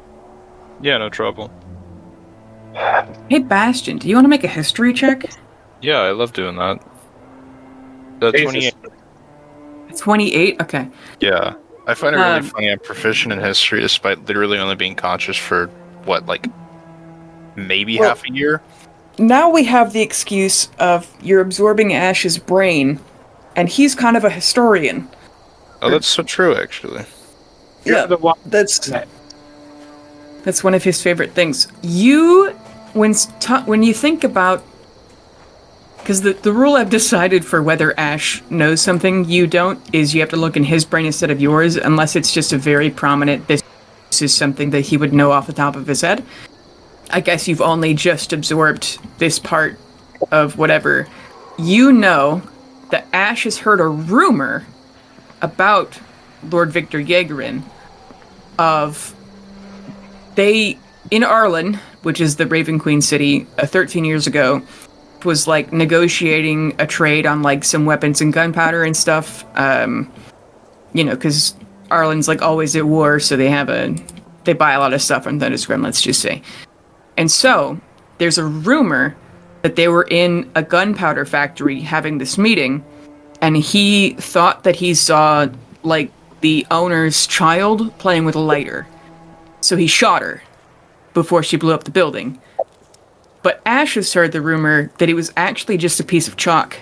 Yeah, no trouble. Hey, Bastion, do you want to make a history check? Yeah, I love doing that. The Jesus. 28. 28? Okay. Yeah. I find it really Um, funny I'm proficient in history despite literally only being conscious for, what, like, maybe Well- half a year? Now we have the excuse of you're absorbing Ash's brain, and he's kind of a historian. Oh, that's so true, actually. You're Yeah, the one That's that that's one of his favorite things. You, when you think about, because the rule I've decided for whether Ash knows something you don't is you have to look in his brain instead of yours, unless it's just a very prominent. This is something that he would know off the top of his head. I guess you've only just absorbed this part of whatever. You know that Ash has heard a rumor about Lord Victor Yeagerin in Arlen, which is the Raven Queen city, 13 years ago, was like negotiating a trade on like some weapons and gunpowder and stuff. Because Arlen's like always at war, so they buy a lot of stuff from Thunderscrim, let's just say. And so there's a rumor that they were in a gunpowder factory having this meeting, and he thought that he saw like the owner's child playing with a lighter. So he shot her before she blew up the building. But Ash has heard the rumor that it was actually just a piece of chalk.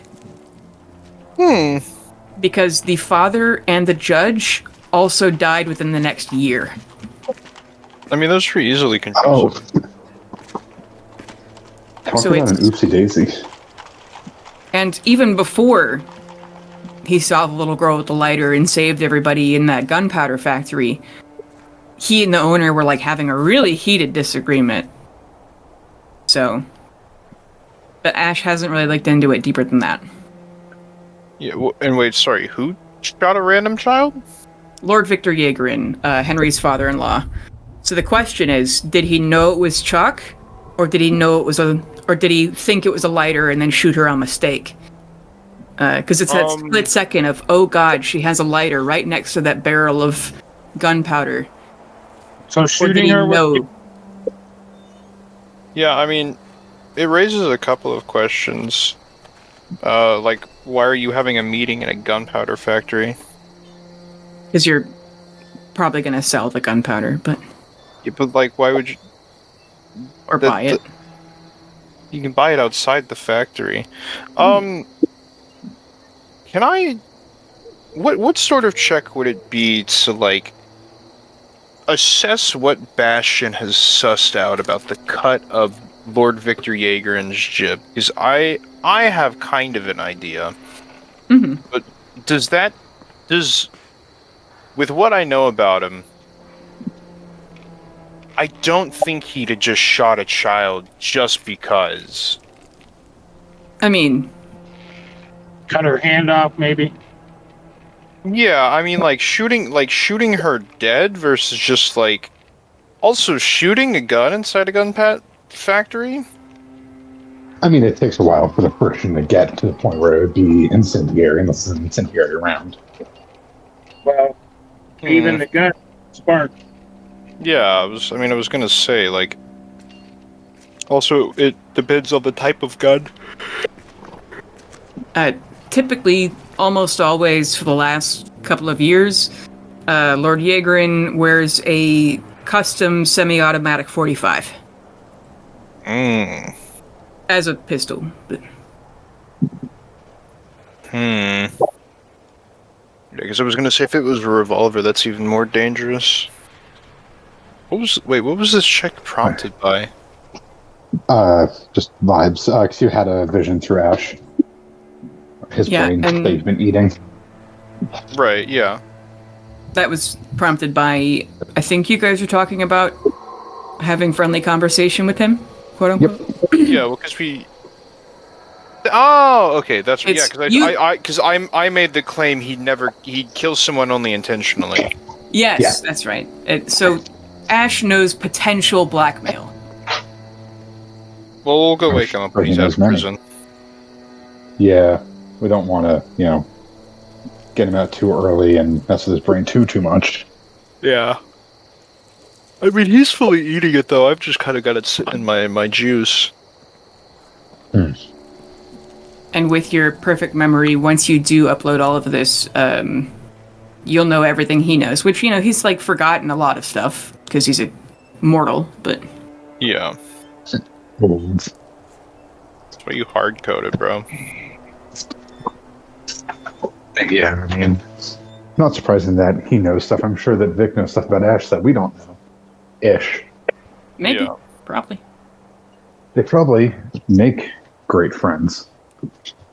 Because the father and the judge also died within the next year. I mean, those pretty easily confused. Oh. Talk about an oopsie daisy. And even before he saw the little girl with the lighter and saved everybody in that gunpowder factory, he and the owner were like having a really heated disagreement. So, but Ash hasn't really looked into it deeper than that. Yeah, and wait, sorry, who shot a random child? Lord Victor Yeagerin, Henry's father-in-law. So the question is, did he know it was Chuck, or did he think it was a lighter and then shoot her on mistake? Because it's that split second of, oh god, she has a lighter right next to that barrel of gunpowder. So shooting her with... Yeah, I mean, it raises a couple of questions. Like, why are you having a meeting in a gunpowder factory? Because you're probably going to sell the gunpowder, but... Yeah, but, like, why would you... Or buy it. You can buy it outside the factory. Can I... What sort of check would it be to, like, assess what Bastion has sussed out about the cut of Lord Victor Yeagerin's jib? Because I have kind of an idea. Mm-hmm. But with what I know about him, I don't think he'd have just shot a child just because. I mean... Cut her hand off, maybe? Yeah, I mean, shooting her dead versus just, like, also shooting a gun inside a gun factory? I mean, it takes a while for the person to get to the point where it would be incendiary, unless it's an incendiary round. Well, even the gun sparked. Yeah, I was gonna say, like, also, it depends on the type of gun. Typically, almost always for the last couple of years, Lord Yeagerin wears a custom semi-automatic 45. As a pistol. But... Yeah, because I was gonna say, if it was a revolver, that's even more dangerous. What was this check prompted by? Just vibes. Because you had a vision through Ash. His brain that you've been eating. Right, yeah. That was prompted by, I think you guys are talking about having friendly conversation with him, quote unquote. Yep. Yeah, well, because we... Oh, okay, that's... It's because I made the claim he'd kill someone only intentionally. Yes, that's right. So, Ash knows potential blackmail. Well, we'll go wake him up when he's out of prison. Yeah, we don't want to, get him out too early and mess with his brain too much. Yeah. I mean, he's fully eating it, though. I've just kind of got it sitting in my juice. And with your perfect memory, once you do upload all of this, you'll know everything he knows. Which, he's, like, forgotten a lot of stuff, because he's a mortal, but... Yeah. That's why you hard-coded, bro. Yeah, I mean, not surprising that he knows stuff. I'm sure that Vic knows stuff about Ash that we don't know. Ish. Maybe. Yeah. Probably. They probably make great friends.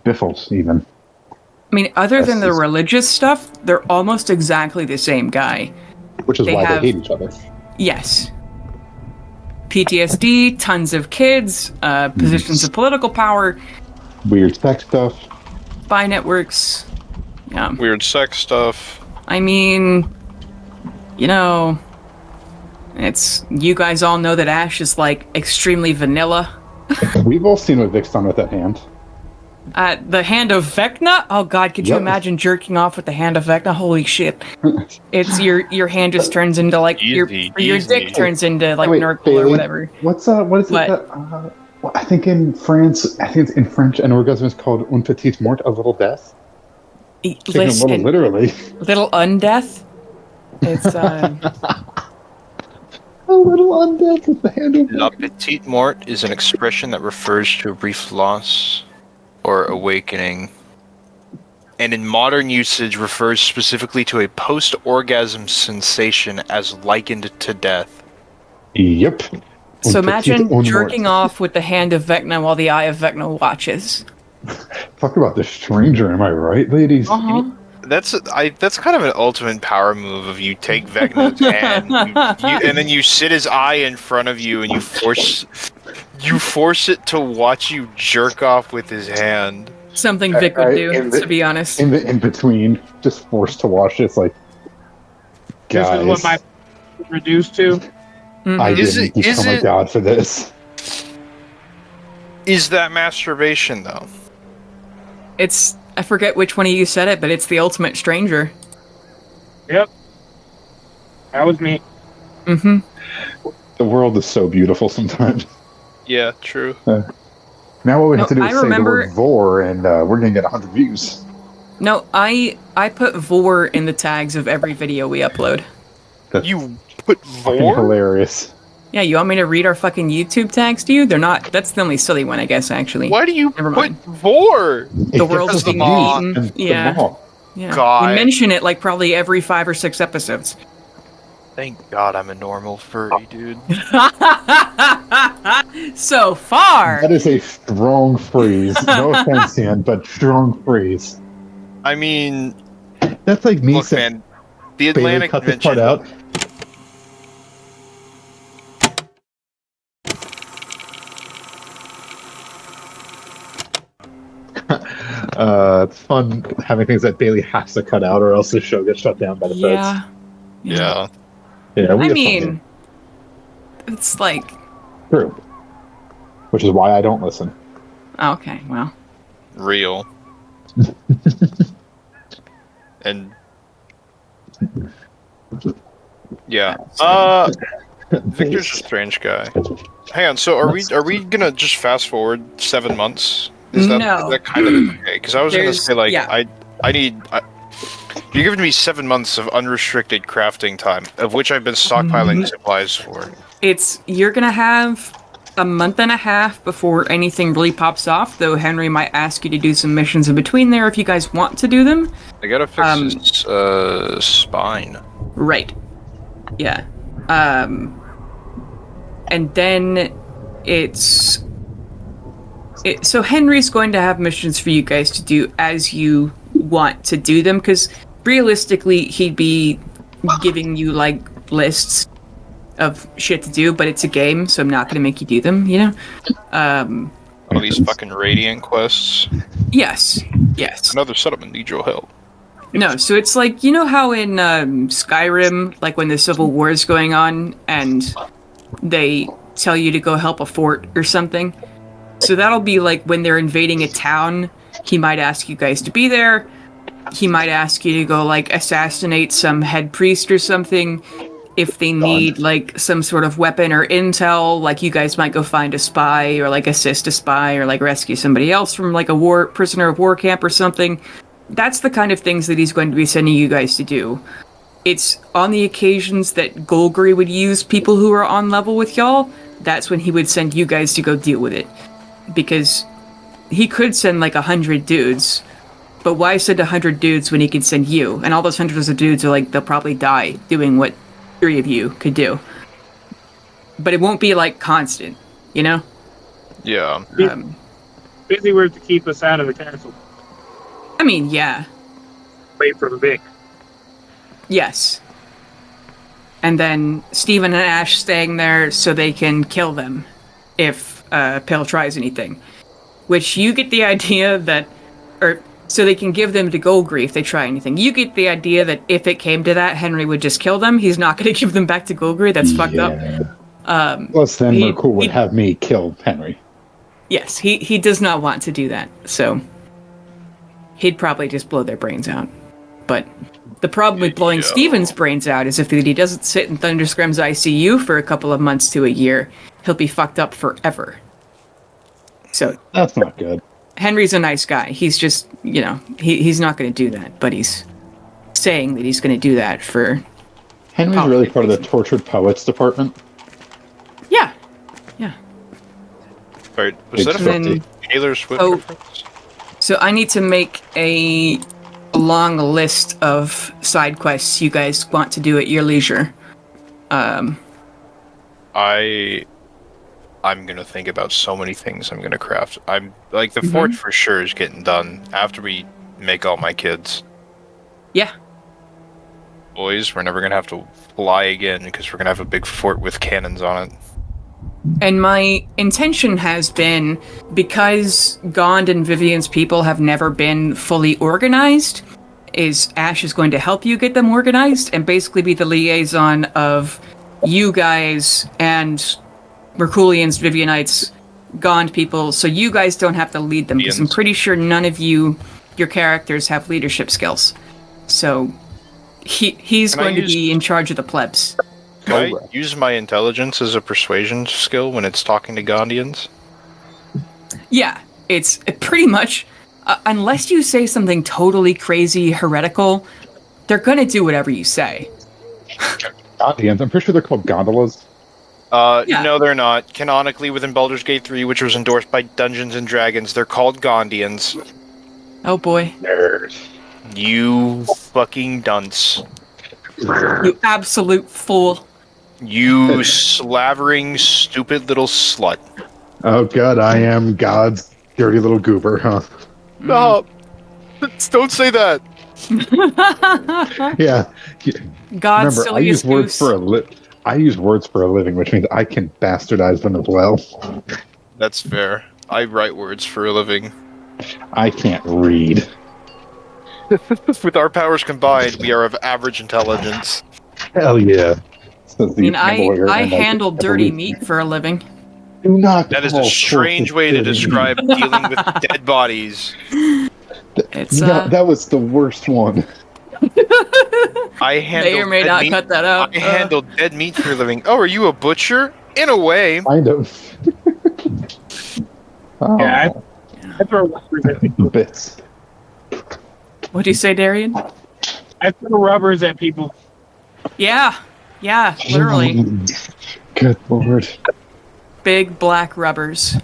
Biffles, even. I mean, other than the religious stuff, they're almost exactly the same guy. Which is why they hate each other. Yes. PTSD, tons of kids, positions of political power. Weird sex stuff. spy networks. Yeah. Weird sex stuff. I mean, you know, it's you guys all know that Ash is like extremely vanilla. We've all seen what Vic's done with that hand. The hand of Vecna? Oh god, could you Yep. imagine jerking off with the hand of Vecna? Holy shit. It's your hand just turns into like Easy, your easy. dick turns into like Wait, Nurgle or Bailey, whatever. what is What? it that, well, I think in France, in French, an orgasm is called un petit mort, a little death. Taken a little Listen, literally. little undeath. It's A little undeath with the hand of La petite mort is an expression that refers to a brief loss or awakening, and in modern usage refers specifically to a post-orgasm sensation as likened to death. Yep. so Un petit imagine un jerking mort. off with the hand of Vecna while the eye of Vecna watches. Talk about the stranger, am I right, ladies? That's kind of an ultimate power move. Of you take Vecna's hand, and then you sit his eye in front of you, and you force it to watch you jerk off with his hand. Something Vic would do, to be honest. In between, just forced to watch it. It's like, This guys, is what my reduced to. I Is didn't it- is become a it- god for this. Is that masturbation though? It's I forget which one of you said it, but it's the ultimate stranger. Yep. That was me. Mm-hmm. The world is so beautiful sometimes. Yeah, true. Now what we have No, to do I is say remember- the word vor, and we're gonna get 100 views. No, I put vor in the tags of every video we upload. That's You put fucking vor? hilarious. Yeah, you want me to read our fucking YouTube tags to you? They're not. That's the only silly one, I guess. Actually, Why do you Never put mind. vor? The world is the being law. eaten. Yeah, yeah. God. We mention it like probably every 5 or 6 episodes. Thank God I'm a normal furry, dude. So far, That is a strong phrase. No offense, Ian, but strong phrase. I mean, That's like me look, saying, man, the Bailey, Atlantic cut this part Convention. out. It's fun having things that Bailey has to cut out, or else the show gets shut down by the yeah. Yeah. feds. Yeah, we I have fun mean, here. it's like, True. Which is why I don't listen. okay, well, Real. And yeah. Victor's a strange guy. Hang on, so are we gonna just fast forward 7 months? No. Is that kind of okay? Because I was gonna There's- say like yeah. you're giving me 7 months of unrestricted crafting time, of which I've been stockpiling supplies for. you're gonna have a month and a half before anything really pops off. Though Henry might ask you to do some missions in between there if you guys want to do them. I gotta fix his spine. Right. Yeah. And then so Henry's going to have missions for you guys to do as you want to do them, because realistically he'd be giving you like lists of shit to do, but it's a game, so I'm not going to make you do them, you know? All these fucking Radiant quests. Yes. Another settlement need your help. No, so it's like, you know how in Skyrim, like when the Civil War is going on and they tell you to go help a fort or something? So that'll be like when they're invading a town, he might ask you guys to be there. He might ask you to go like assassinate some head priest or something. If they need like some sort of weapon or intel, like you guys might go find a spy or like assist a spy or like rescue somebody else from like a prisoner of war camp or something. That's the kind of things that he's going to be sending you guys to do. It's on the occasions that Golgari would use people who are on level with y'all, that's when he would send you guys to go deal with it. Because he could send like 100 dudes, but why send 100 dudes when he could send you? And all those hundreds of dudes are like, they'll probably die doing what 3 of you could do. But it won't be like constant, you know? Yeah. Busy work to keep us out of the castle. I mean, yeah. Away from Vic. Yes. And then Steven and Ash staying there so they can kill them if Pale tries anything. Which you get the idea that, or so they can give them to Golgri if they try anything. You get the idea that if it came to that, Henry would just kill them. He's not going to give them back to Golgri. That's fucked up. Plus, then he- Merkul would he- have me kill Henry. Yes, he does not want to do that. So he'd probably just blow their brains out. But the problem with blowing Steven's brains out is if he doesn't sit in Thunderscrim's ICU for a couple of months to a year, he'll be fucked up forever. So That's not good. Henry's a nice guy. He's just, he's not going to do that, but he's saying that he's going to do that for... Henry's really part of the tortured poets department. Yeah. Right. Was that a And then- Taylor Swift Oh. reference? So I need to make a long list of side quests you guys want to do at your leisure. I'm gonna think about so many things I'm gonna craft. I'm like the fort for sure is getting done after we make all my kids. Yeah. Boys, we're never gonna have to fly again because we're gonna have a big fort with cannons on it. And my intention has been, because Gond and Vivian's people have never been fully organized, is Ash is going to help you get them organized and basically be the liaison of you guys and Merkulians, Vivianites, Gond people, so you guys don't have to lead them, because I'm pretty sure none of your characters have leadership skills. So he's Can I going to use- be in charge of the plebs. Can I use my intelligence as a persuasion skill when it's talking to Gondians? Yeah, it's pretty much, unless you say something totally crazy, heretical, they're gonna do whatever you say. Gondians. I'm pretty sure they're called gondolas. Yeah. No, they're not. Canonically, within Baldur's Gate 3, which was endorsed by Dungeons and Dragons, they're called Gondians. Oh boy. Nerd. You fucking dunce. You absolute fool. You slavering, stupid little slut. Oh god, I am God's dirty little goober, huh? No! Don't say that! Yeah. God's Remember, I use silliest words goose. for I use words for a living, which means I can bastardize them as well. That's fair. I write words for a living. I can't read. With our powers combined, we are of average intelligence. Hell yeah. Says I mean, the lawyer, I and handle dirty believe- meat for a living. Do not That is call a strange corpses way to dirty. describe dealing with dead bodies. It's, That was the worst one. I handle may or may dead not meat. cut that out. I handle dead meat for a living. Oh, are you a butcher? In a way. Kind of. Oh, Yeah, I throw rubbers at people. bits. What'd you say, Darian? I throw rubbers at people. Yeah, literally. Good lord. Big black rubbers.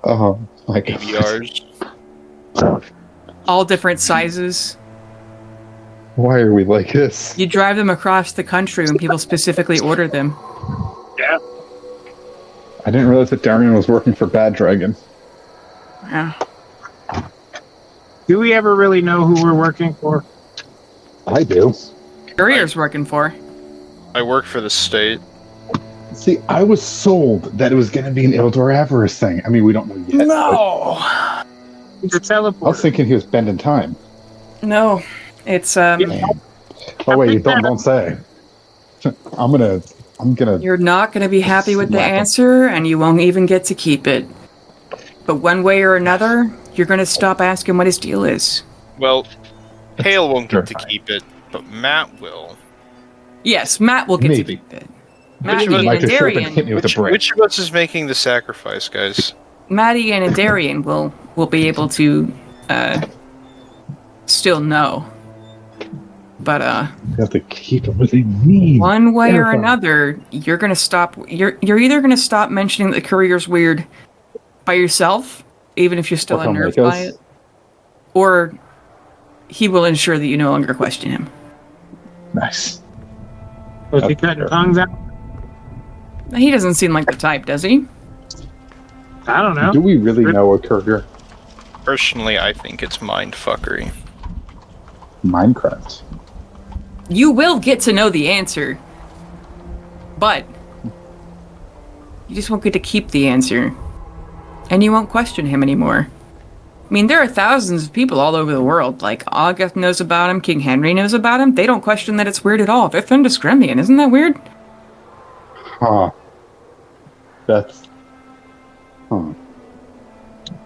Oh my god. ABRs. All different sizes. Why are we like this? You drive them across the country when people specifically order them. Yeah. I didn't realize that Darian was working for Bad Dragon. Yeah. Do we ever really know who we're working for? I do. Courier's working for. I work for the state. See, I was sold that it was going to be an Ildor Avarice thing. I mean, we don't know yet. No. He's a I was teleporter. thinking he was bending time. No. It's Yeah. Oh wait, don't say. I'm gonna. you're not going to be happy with the Slap 'em. answer, and you won't even get to keep it. But one way or another, you're going to stop asking what his deal is. Well, Hale won't get to Terrifying. keep it, but Matt will. Yes, Matt will get Maybe. to keep it. Maddie of us and Like to show up and hit Darian, me with a brick. Which of us is making the sacrifice, guys? Maddie and Darian will be able to still know. But You have to keep it what they need. one way or Terrifying. another, you're gonna stop. You're either gonna stop mentioning that the courier's weird by yourself, even if you're still Or he'll unnerved make by us. it, or he will ensure that you no longer question him. Nice. Was he cutting tongues out? He doesn't seem like the type, does he? I don't know. Do we really know a courier? Personally, I think it's mindfuckery. Minecraft. You will get to know the answer, but you just won't get to keep the answer, and you won't question him anymore. I mean, there are thousands of people all over the world. Like, August knows about him, King Henry knows about him. They don't question that it's weird at all. They're Thunderscremian. Isn't that weird? Huh. That's... Huh.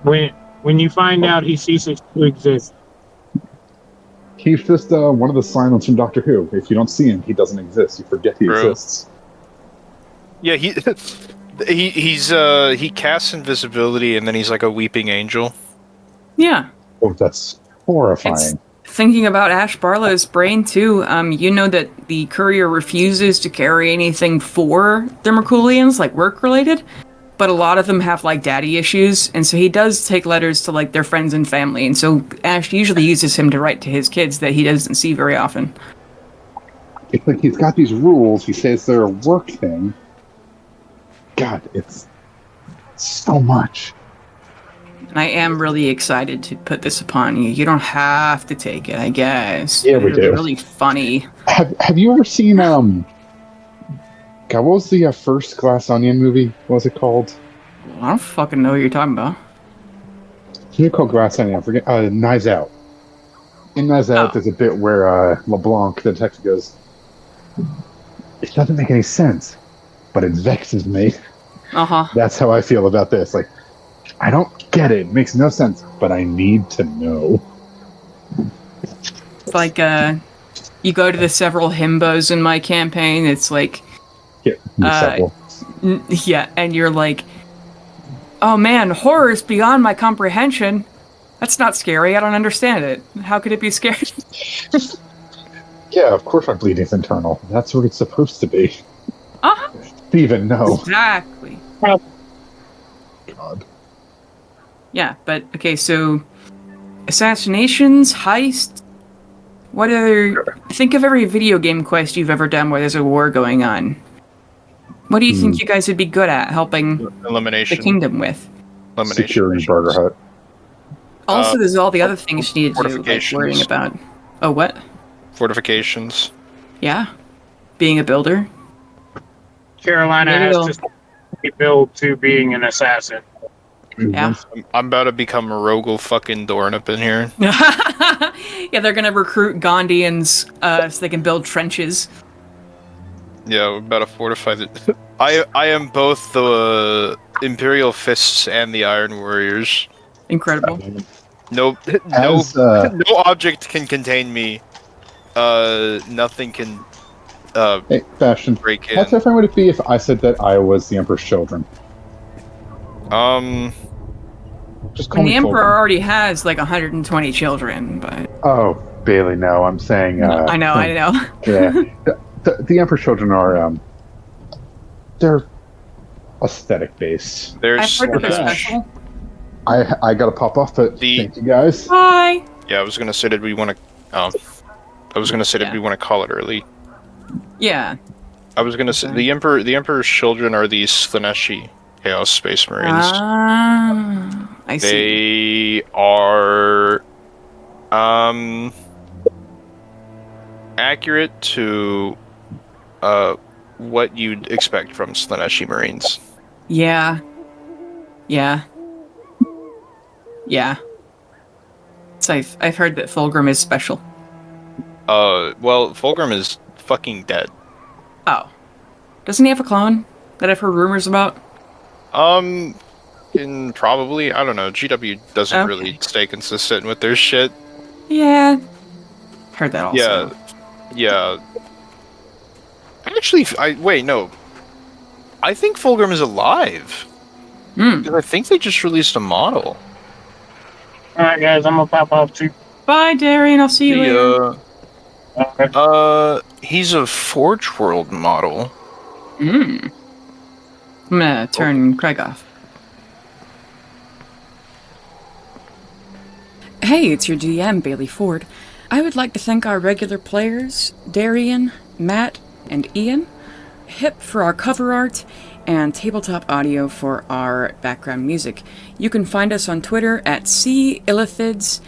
When you find out he ceases to exist. He's just one of the Simons from Doctor Who. If you don't see him, he doesn't exist. You forget he True. exists. Yeah, he casts invisibility and then he's like a weeping angel. Yeah. Oh, that's horrifying. It's thinking about Ash Barlow's brain, too. You know that the courier refuses to carry anything for the Merculians, like work-related, but a lot of them have, like, daddy issues, and so he does take letters to, like, their friends and family, and so Ash usually uses him to write to his kids that he doesn't see very often. It's like he's got these rules. He says they're a work thing. God, it's so much. And I am really excited to put this upon you. You don't have to take it, I guess. Yeah, we It's do. really funny. Have you ever seen God, what was the first Glass Onion movie? What was it called? I don't fucking know what you're talking about. You call Glass Onion? I forget. Knives Out. In Knives Out, there's a bit where LeBlanc, the detective, goes, "It doesn't make any sense, but it vexes me." Uh-huh. That's how I feel about this. Like, I don't get it. It makes no sense, but I need to know. It's like, you go to the several himbos in my campaign, it's like, Yeah, several. yeah, and you're like, oh man, horror is beyond my comprehension. That's not scary, I don't understand it. How could it be scary? Yeah, of course my bleeding's internal. That's what it's supposed to be. Uh-huh. Steven, no. Exactly. God. Yeah, but, okay, so, assassinations, heist, what other... Think of every video game quest you've ever done where there's a war going on. What do you think you guys would be good at helping Elimination. the kingdom with? Elimination. Securing Burger Hut. Also, there's all the other things you need to do, like fortifications. worrying about... Oh, what? Fortifications. Yeah. Being a builder. Carolina Maybe has to build to being an assassin. Yeah. I'm about to become a Rogel fucking Dorn up in here. Yeah, they're gonna recruit Gondians so they can build trenches. Yeah, we're about to fortify the... I am both the Imperial Fists and the Iron Warriors. Incredible. No object can contain me. Nothing can Hey, Bastion, break how in. terrifying would it be if I said that I was the Emperor's children? Just call And me the Emperor Fulton. already has like 120 children, but... Oh, Bailey, no, I'm saying... I know. Yeah. The Emperor's children are, they're aesthetic-based. I've There's heard that they're Yeah. special. I gotta pop off, but thank you guys. Bye! yeah, I was gonna say, did we want to? Did we want to call it early? Yeah. I was gonna say the Emperor's children are the Slaneshi Chaos Space Marines. Ah, I see. They are accurate to what you'd expect from Slaneshi Marines. Yeah. So I've heard that Fulgrim is special. Well, Fulgrim is fucking dead. Oh. Doesn't he have a clone that I've heard rumors about? Probably, I don't know. GW doesn't Okay. really stay consistent with their shit. Yeah. Heard that also. Yeah. Actually, wait, no. I think Fulgrim is alive. Because I think they just released a model. Alright, guys, I'm gonna pop off too. Bye, Darian. I'll see you later. Okay. He's a Forge World model. I'm gonna turn Craig off. Hey, it's your DM, Bailey Ford. I would like to thank our regular players, Darian, Matt, and Ian, Hip for our cover art, and Tabletop Audio for our background music. You can find us on Twitter at Illithids,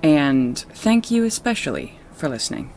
and thank you especially for listening.